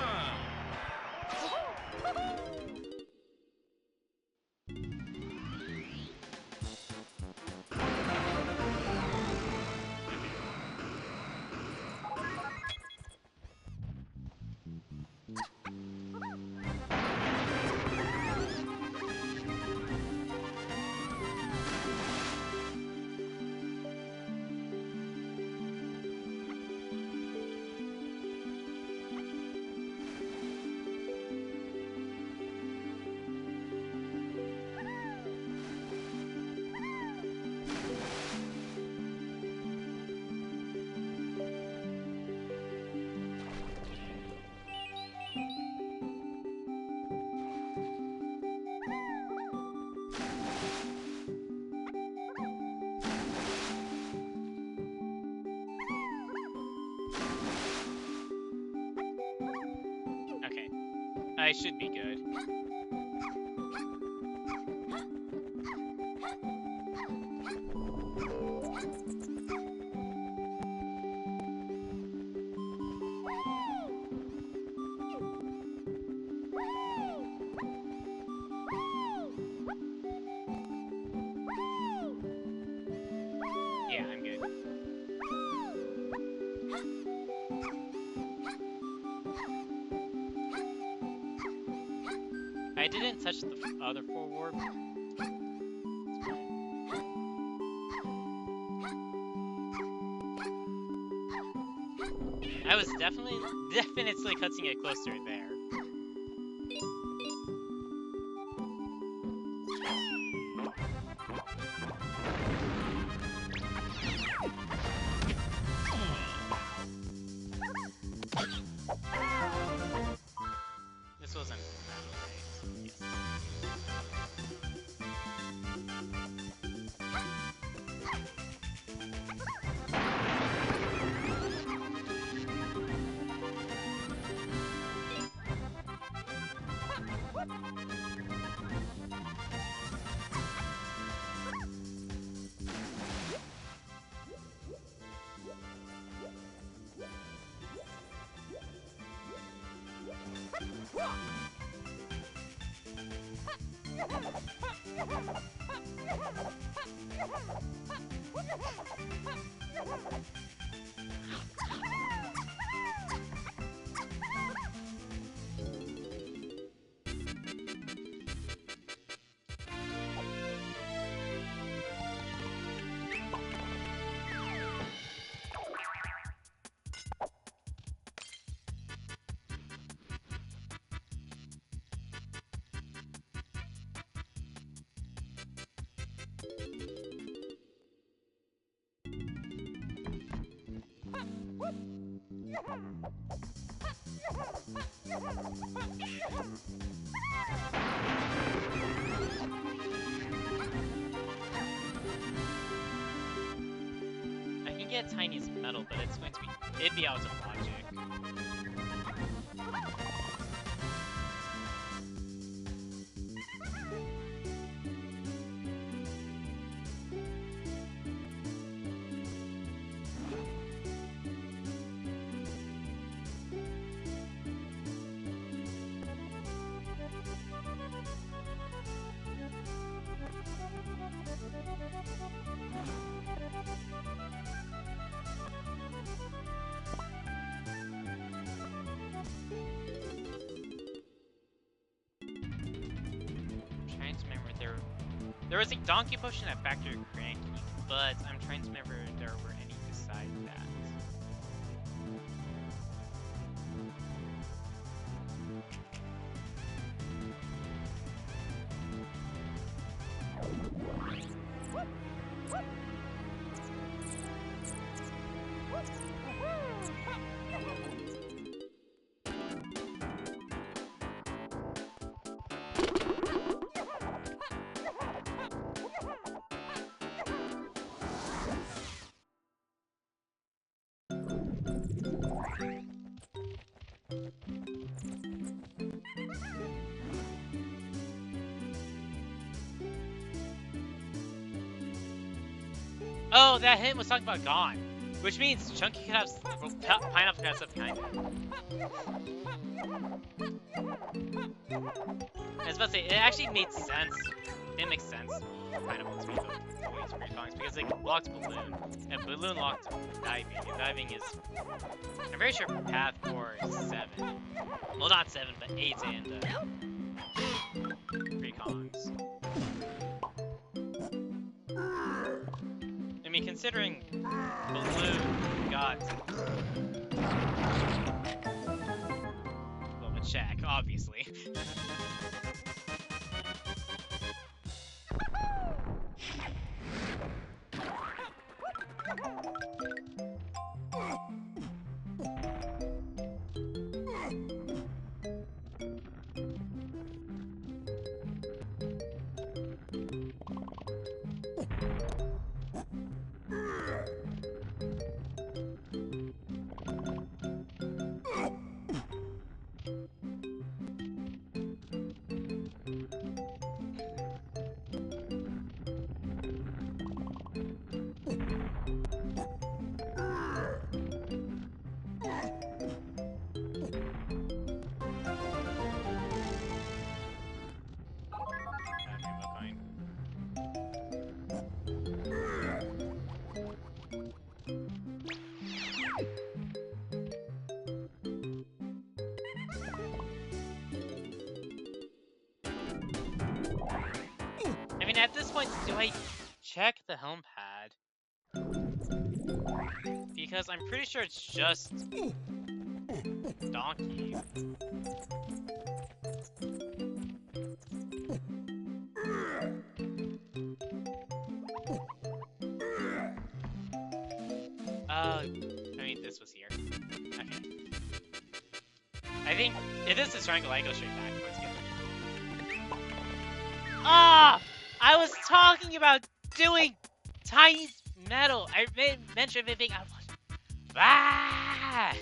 Okay, I should be good. touch the other 4 warp. I was definitely cutting it closer there. This wasn't metal, right? Yes. I can get Tiny's metal, but it'd be out of logic. There was a donkey potion at Factory Cranky, but I'm trying to remember if there were any besides that. Oh, that hint was talking about Gone, which means Chunky could have Pineapple could have stuff behind it. I was about to say, it actually made sense. It makes sense for Pineapple to be the voice for songs because it blocked Balloon, and Balloon locked Diving, and Diving is, I'm very sure, path for 7. Well, not 7, but 8 and 3 Kongs. I mean, considering Balloon got well, with Shaq, obviously. at this point, do I check the home pad? Because I'm pretty sure it's just Donkey. I mean, this was here. Okay. I think if this is triangle, I go straight backwards. Ah! I was talking about doing tiny metal. I made mention of it being. Ah!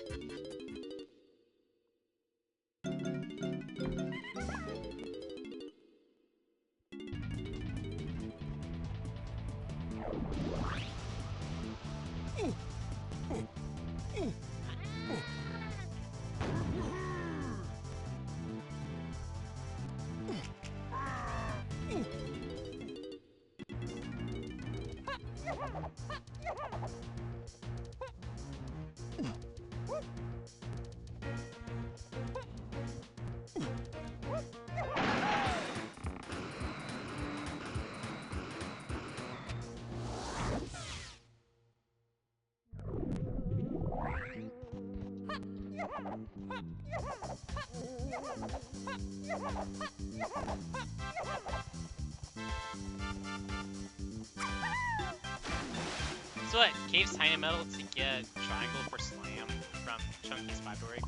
So what? Cave's tiny metal to get triangle for slam from Chunky's fiber rig.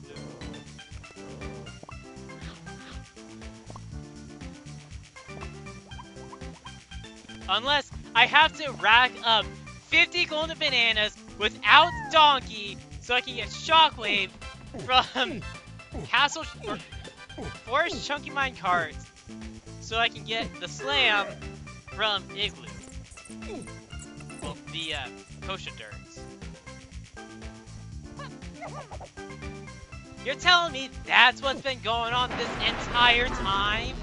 Unless I have to rack up 50 golden bananas without Donkey so I can get Shockwave from Castle or Forest Chunky Mine cards so I can get the slam from Igloo. Well, the Kosha Dirts. You're telling me that's what's been going on this entire time?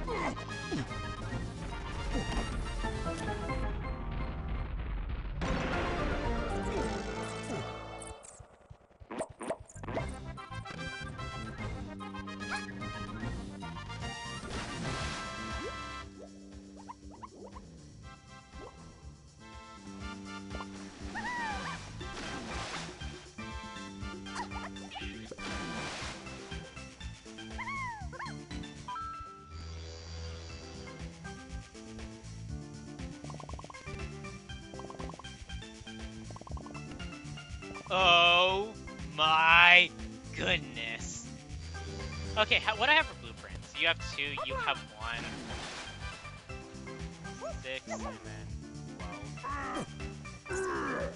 Oh my goodness. Okay, what do I have for blueprints? You have 2, you have 1. 6, and then 12.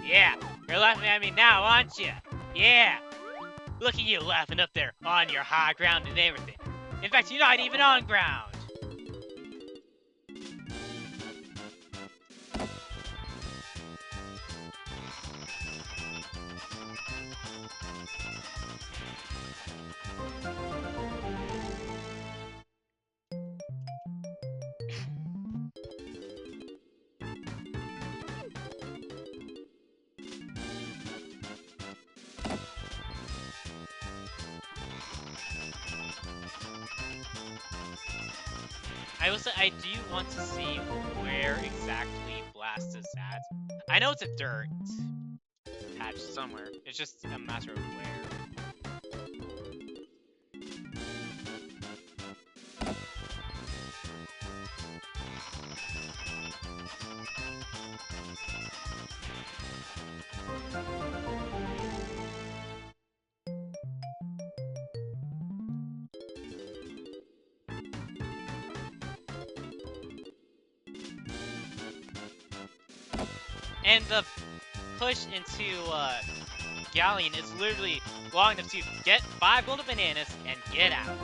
Yeah, you're laughing at me now, aren't you? Yeah! Look at you laughing up there on your high ground and everything. In fact, you're not even on ground. I will say, I do want to see where exactly Blast is at. I know it's a dirt patch somewhere. It's just a matter of where. And the push into Galleon is literally long enough to get 5 golden bananas and get out.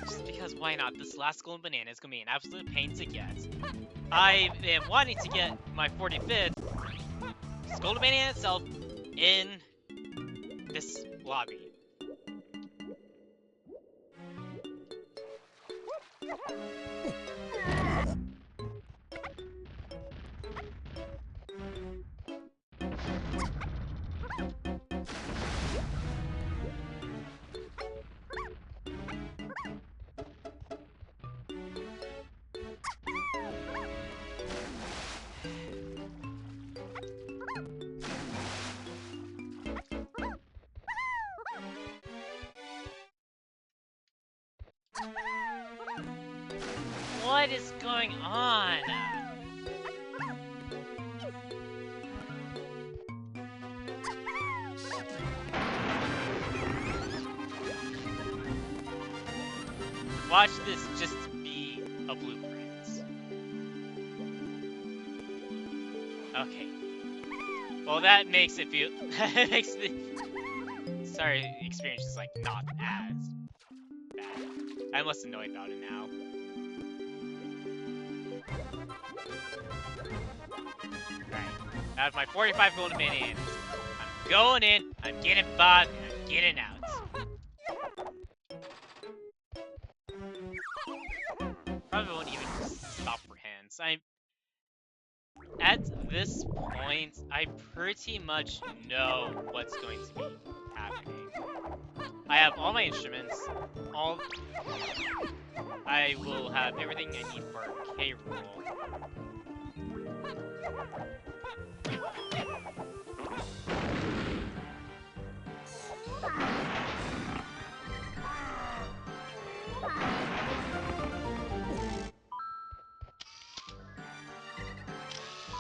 Just because why not? This last golden banana is gonna be an absolute pain to get. I am wanting to get my 45th golden banana itself in this lobby. What is going on? Watch this just be a blueprint. Okay. Well, that makes it feel. That makes the experience just like not as bad. I'm less annoyed about it now. Right. Out of my 45 golden bananas, I'm going in, I'm getting 5, and I'm getting out. Probably won't even stop for hands. At this point, I pretty much know what's going to be happening. I have all my instruments, I will have everything I need for K-Rool.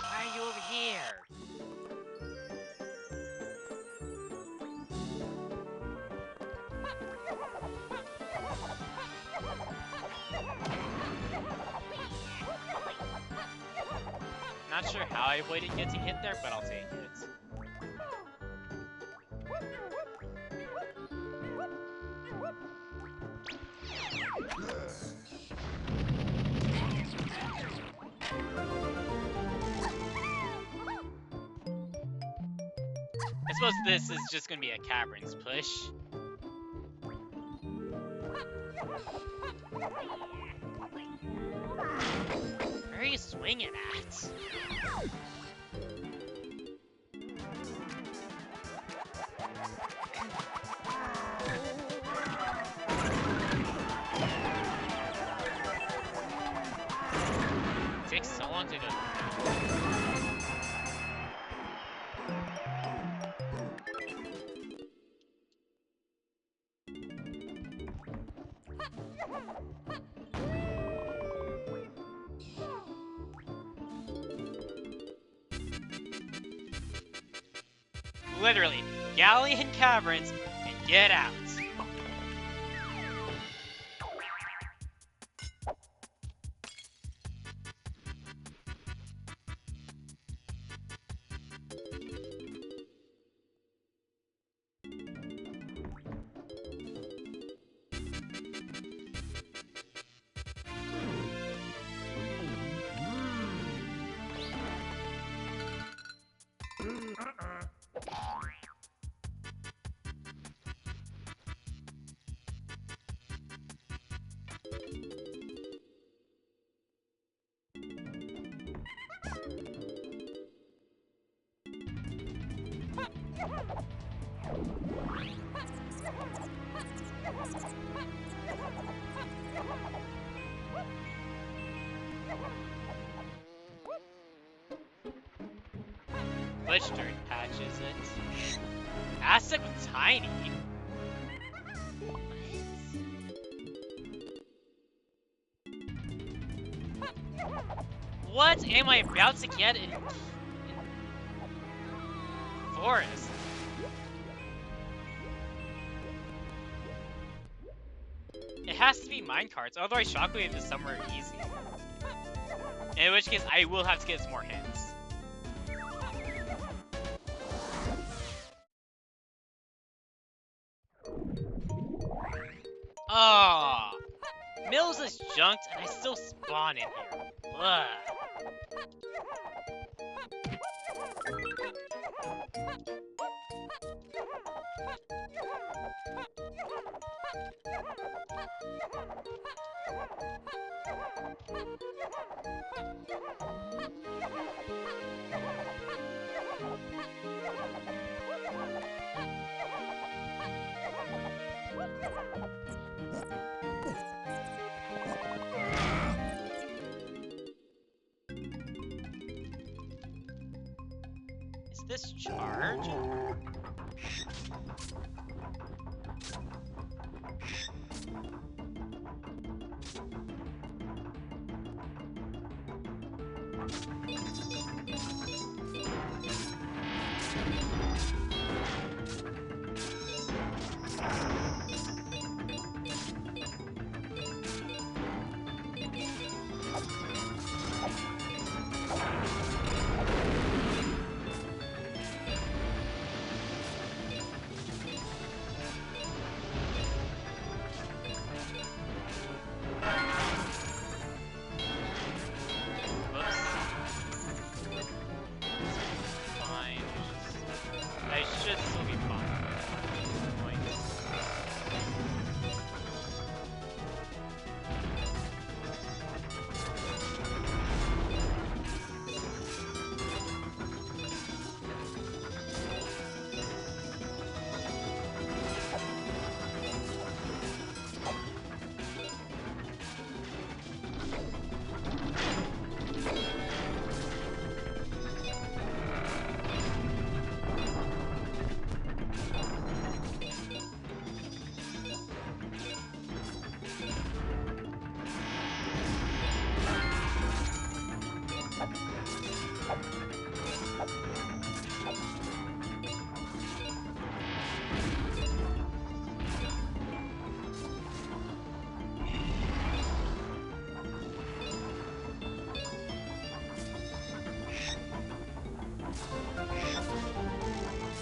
Why are you over here? Not sure how I avoided getting hit there, but I'll take it. I suppose this is just gonna be a Caverns push. Where are you swinging at? It takes so long to go. Literally, Galleon Caverns and get out. Which dirt patch is it? Async with Tiny? What am I about to get in Forest? It has to be minecarts, otherwise Shockwave is somewhere easy. In which case, I will have to get some more hints. Oh, Mills is junked, and I still spawn in here. Ugh. Is this charge?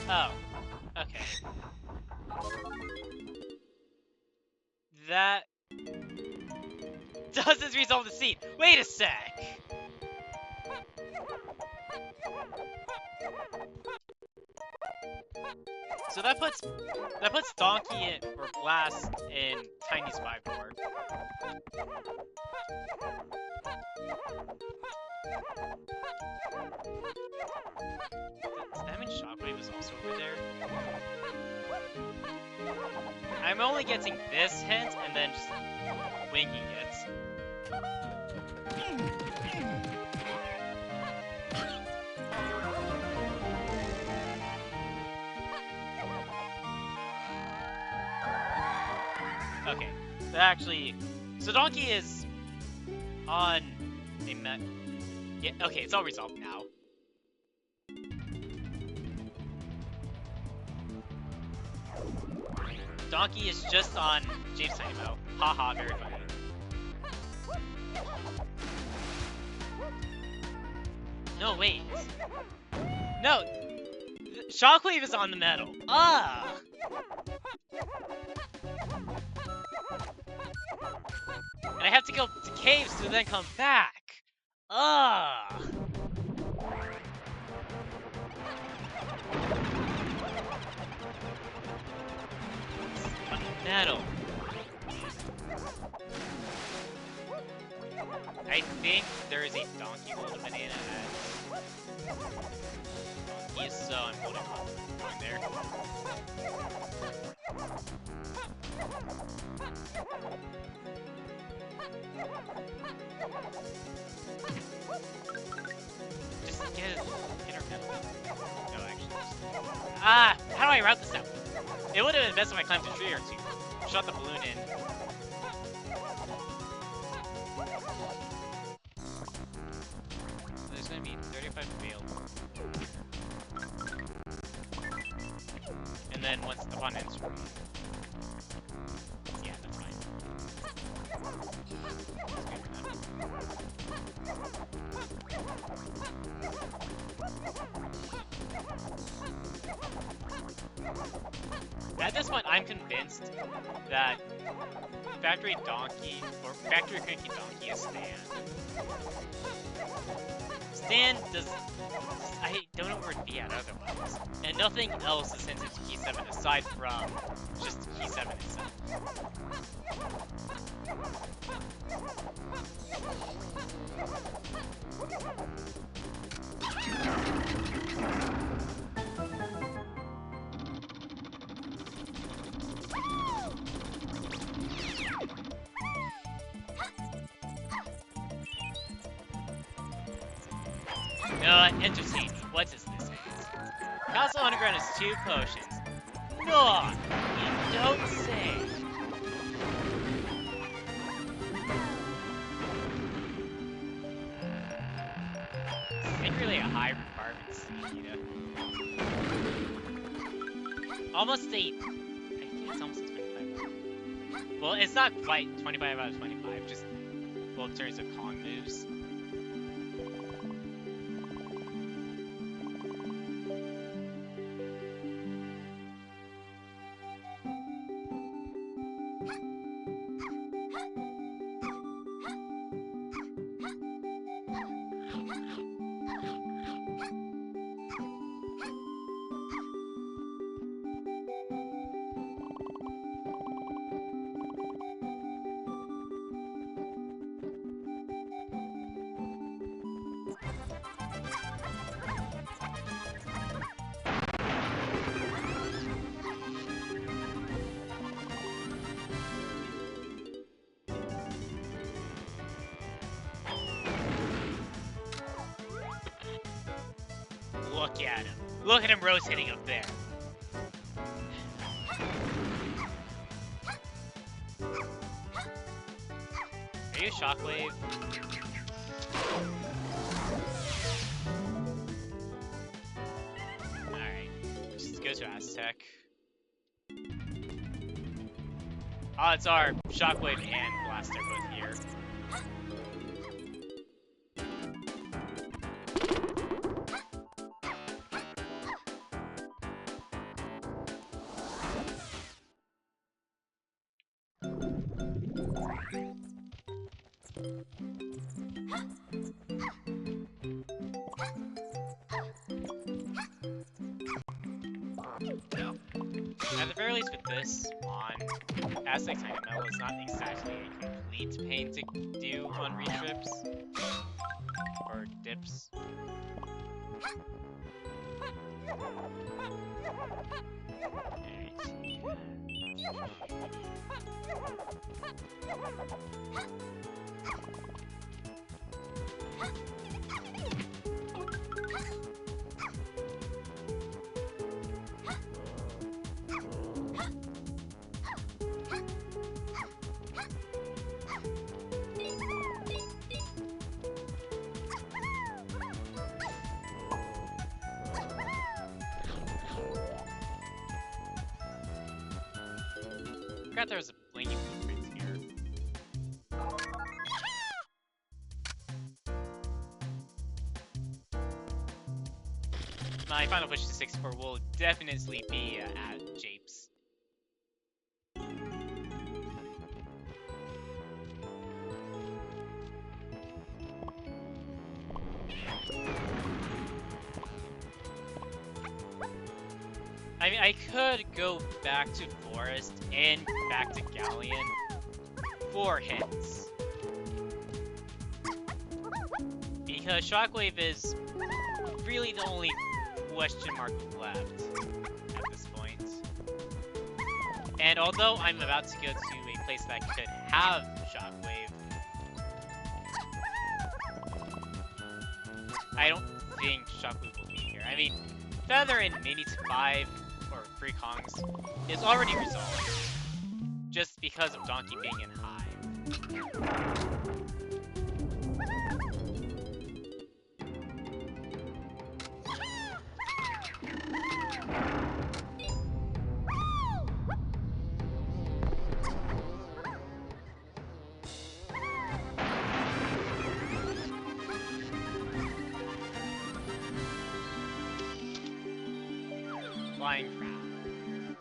Oh, okay. That doesn't resolve the scene. Wait a sec. So that puts Donkey in, or Blast in Tiny Survivor. Does that mean Shockwave is also over there? I'm only getting this hint and then just winging it. Okay, so actually, so Donkey is on a met. Yeah, okay, it's all resolved now. Donkey is just on James Dynamo. Haha, very funny. No, wait. No! Shockwave is on the metal. Ah! And I have to go to caves to then come back. Ah! Metal. I think there is a donkey holding a banana at Donkey, so I'm holding on. Going there. Just get her metal. No, actually. Ah! How do I route this now? It would have been best if I climbed a tree or two. Shot the balloon in. So there's gonna be 35 available. And then once the one ends, yeah, that's fine. I'm convinced that Factory Donkey, or Factory Cranky Donkey is Stan. Stan does... I don't know where it'd be at otherwise. And nothing else is sensitive to Key 7 aside from just Key 7 itself. Entertain me. What is this? Castle Underground has 2 potions. No! You don't say! Secretly a high requirement seed. Almost 8. I think it's almost a 25. Well, it's not quite 25 out of 25, just, well, in terms of con moves. Look at him. Look at him rotating up there. Are you a Shockwave? Alright. Just go to Aztec. Odds are Shockwave and Blast are both here. At the very least with this on Aztec Tiny Metal, it's not exactly a complete pain to do on retrips. Or dips. I forgot there was a blinking footprint here. My final push to 64 will definitely be at Japes. I mean, I could go back to Forest and back to Galleon for hints. Because Shockwave is really the only question mark left at this point. And although I'm about to go to a place that could have Shockwave, I don't think Shockwave will be here. I mean, Feather and Mini to 5 or 3 Kongs is already resolved, just because of Donkey being in Hive. Flying Crown.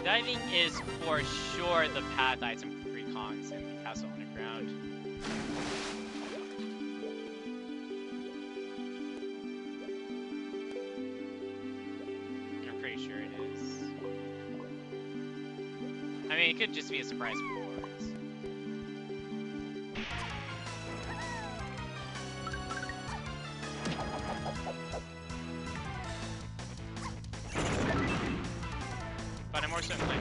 Diving is for sure the path item for free Kongs in the Castle Underground. I'm pretty sure it is. I mean, it could just be a surprise rewards. But I'm more certain like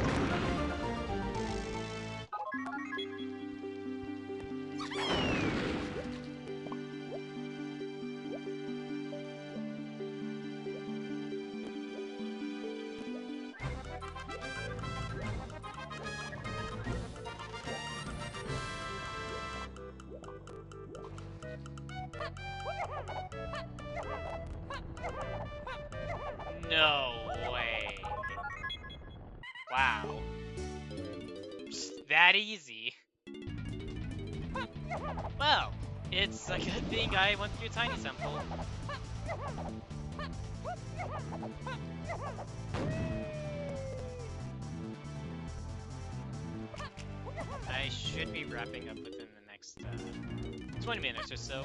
no way. Wow. Just that easy. Well, it's a good thing I went through Tiny Temple. I should be wrapping up within the next 20 minutes or so.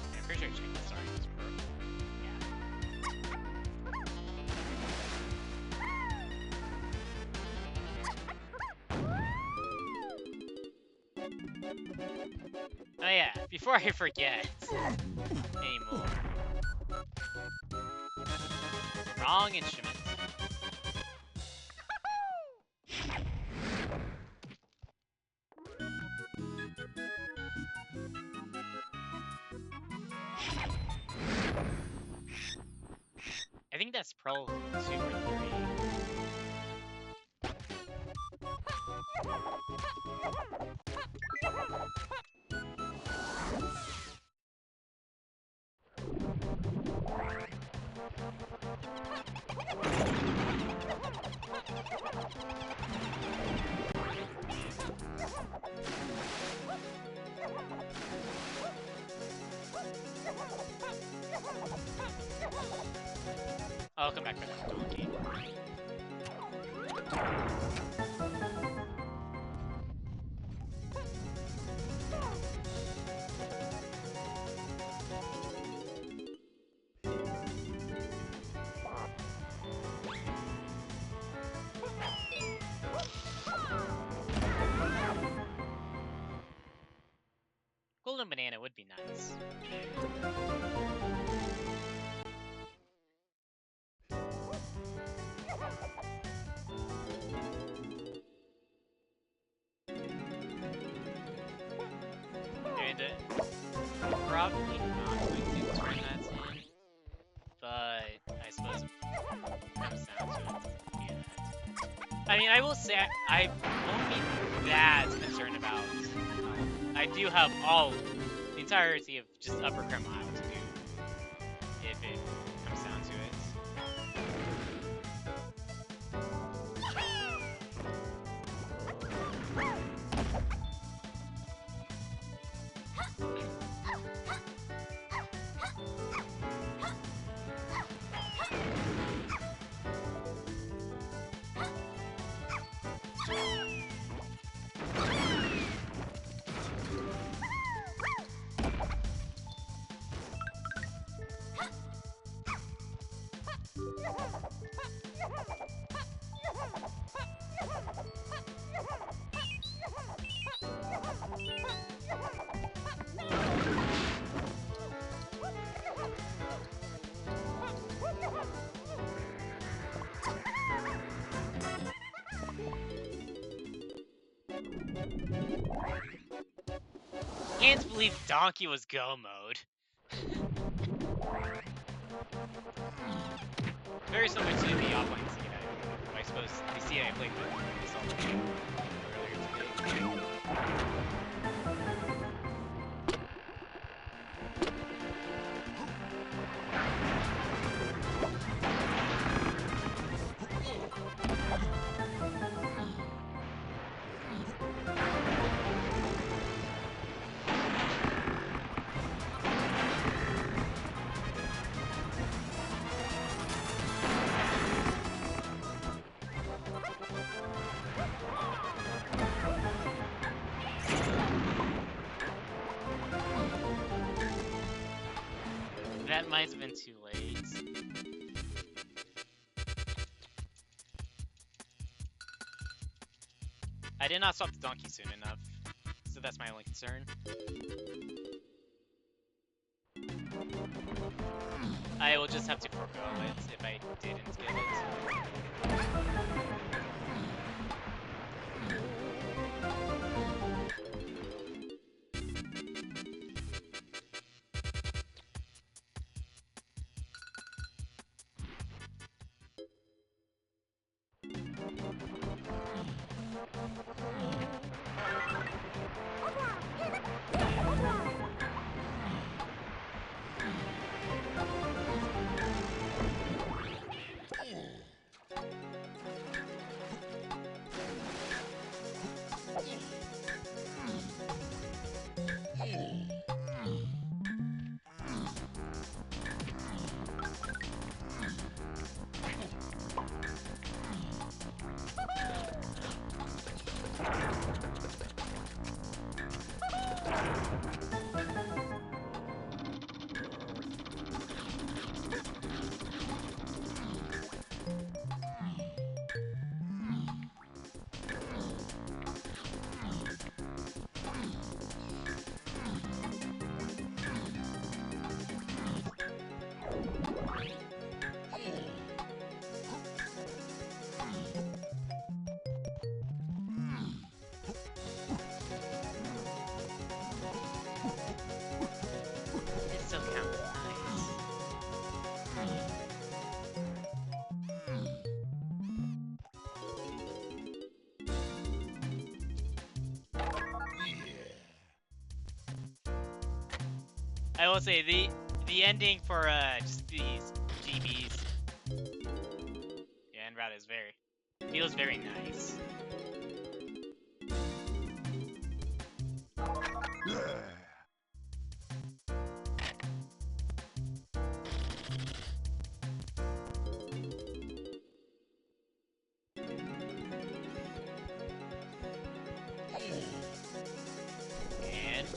I'm pretty sure I checked the starting this pro. Yeah. Oh yeah, before I forget anymore. Wrong instrument. I think that's probably 2 or 3. I'll come back for that donkey. Golden banana would be nice. And probably not going to turn that in, but I suppose it comes down to it. Yeah. I mean, I will say I won't be that concerned about. I do have the entirety of just Upper Creme Isle to do if it comes down to it. Can't believe Donkey was Go mode. Very similar to the offline scene I suppose the scene I played with earlier today. That might have been too late. I did not stop the donkey soon enough, so that's my only concern. I will just have to forego it if I didn't get it. It's so kind of nice. I will say the ending for just these GBs, yeah, and Rada is feels very nice. And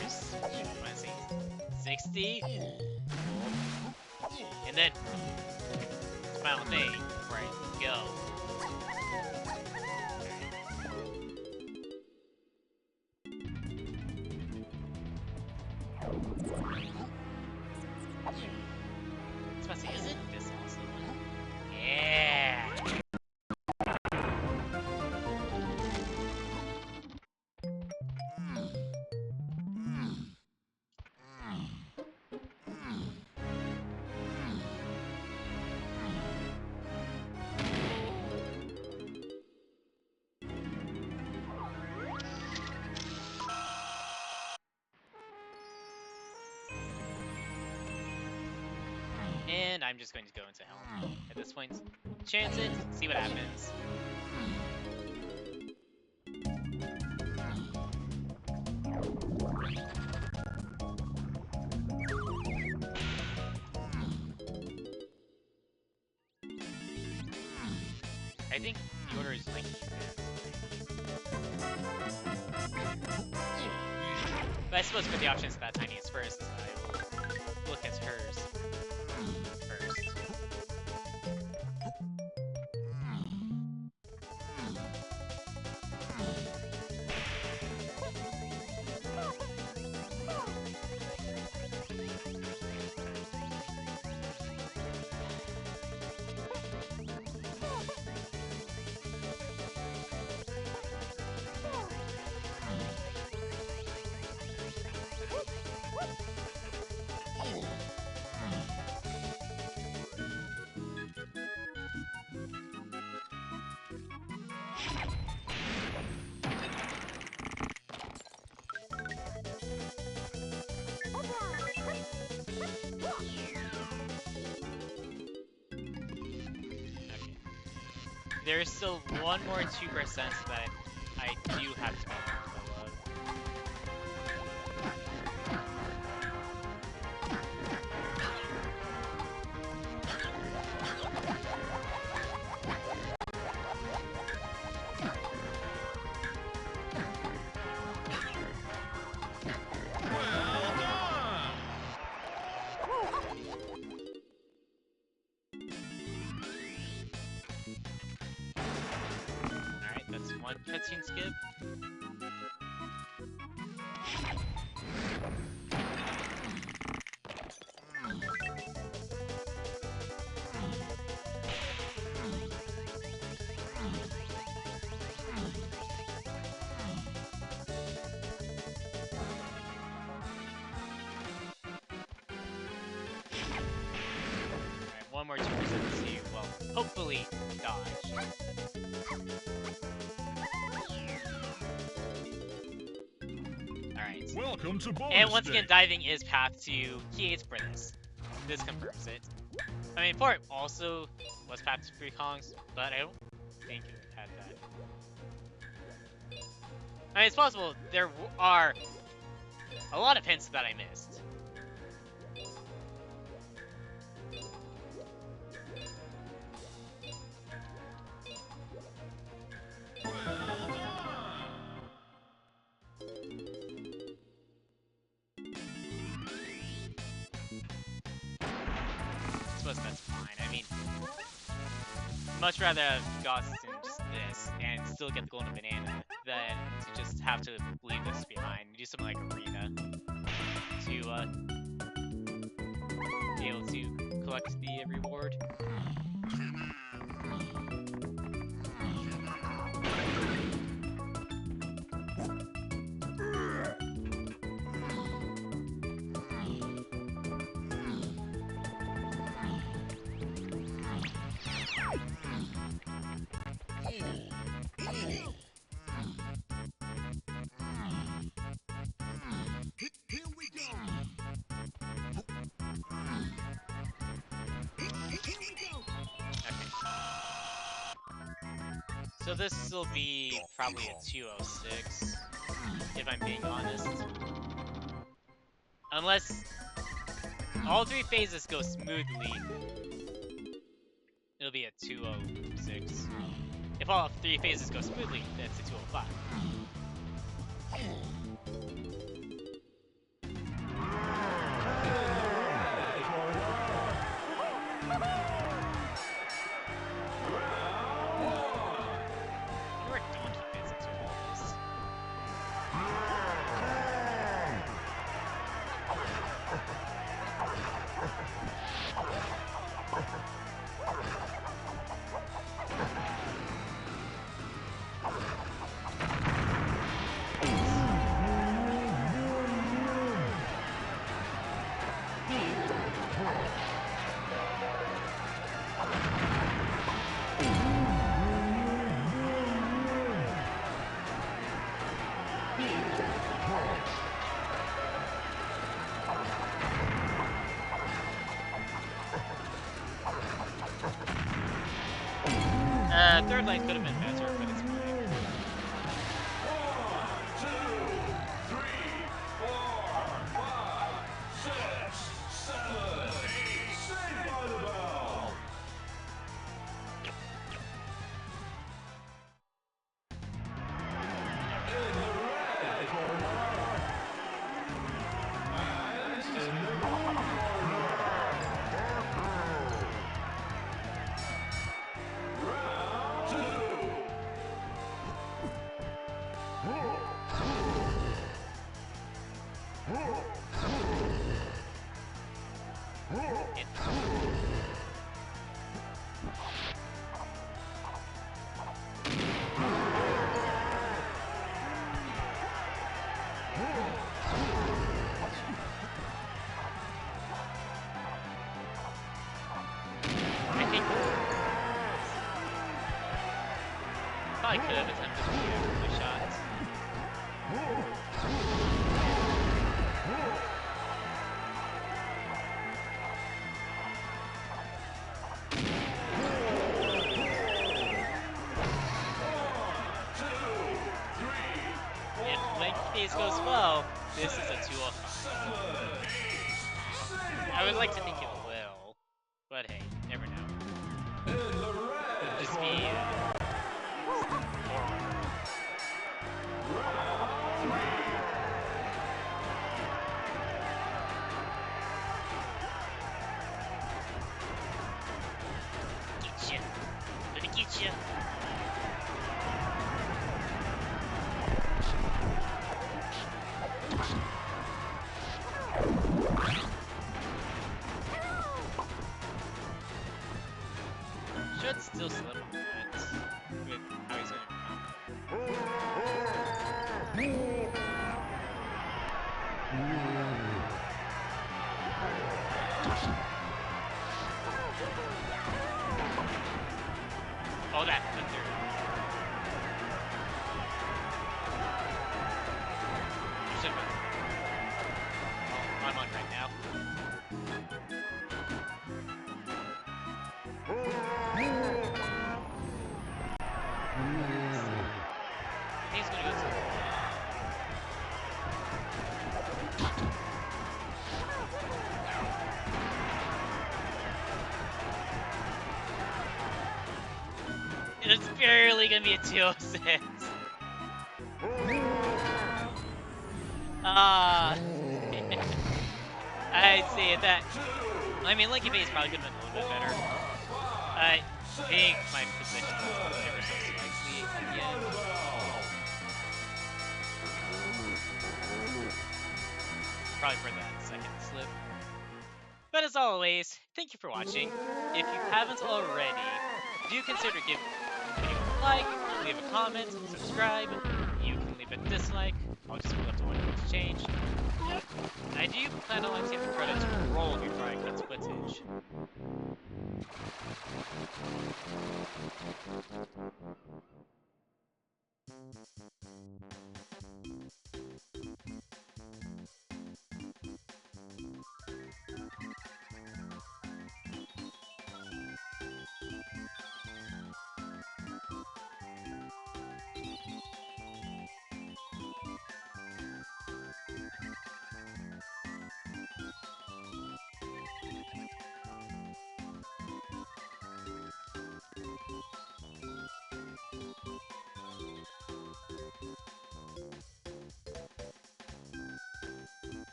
here's, let's see, 60, and then final thing before I go. It's about to say, isn't this also one? Yeah. And I'm just going to go into Helm at this point. Chance it, see what happens. I think the order is like but I suppose for the options that Tiny is first, I will look at hers first. There's still one more 2% that I do have to be mindful of. Well done! Alright, that's one cutscene skip. Alright, one more 2% to see, well, hopefully dodge. Alright. Welcome to bonus And once again, stage. diving is path to key 8's Brilliance. This confirms it. I mean, Port also was path to Free Kongs, but I don't think it had that. I mean, it's possible there are a lot of hints that I missed. Well done! I suppose that's fine. I mean, much rather have got just this and still get the golden banana than to just have to leave this behind and do something like Arena to be able to collect the reward. So this will be probably a 206, if I'm being honest. Unless all 3 phases go smoothly, it'll be a 206. If all 3 phases go smoothly, then it's a 205. You're a donkey visits with all this. Third line could have been better, but it's fine. 1, 2, 3, 4, 5, 6, 7, 8. Saved by the bell. In the red corner. And in the blue corner. Round 2. I think probably could have attempted the shots. case goes well, this is a 205. I would like to think it will, but hey, never know. In the red Just be forward. Get ya. Gonna get ya. Should still slip on that with how he's going to Oh, that thunder. Should've been. Oh, I'm on right now. He's gonna go to It's barely gonna be a 206. Ah. I'd say that. I mean, Lucky Face probably could have been a little bit better. I think my position was ever so slightly at the end. Probably for that second slip. But as always, thank you for watching. If you haven't already, do consider giving the video a like, leave a comment, subscribe. You can leave a dislike. I'll just be left to wondering what's changed. I do plan on letting the credits roll before I cut footage.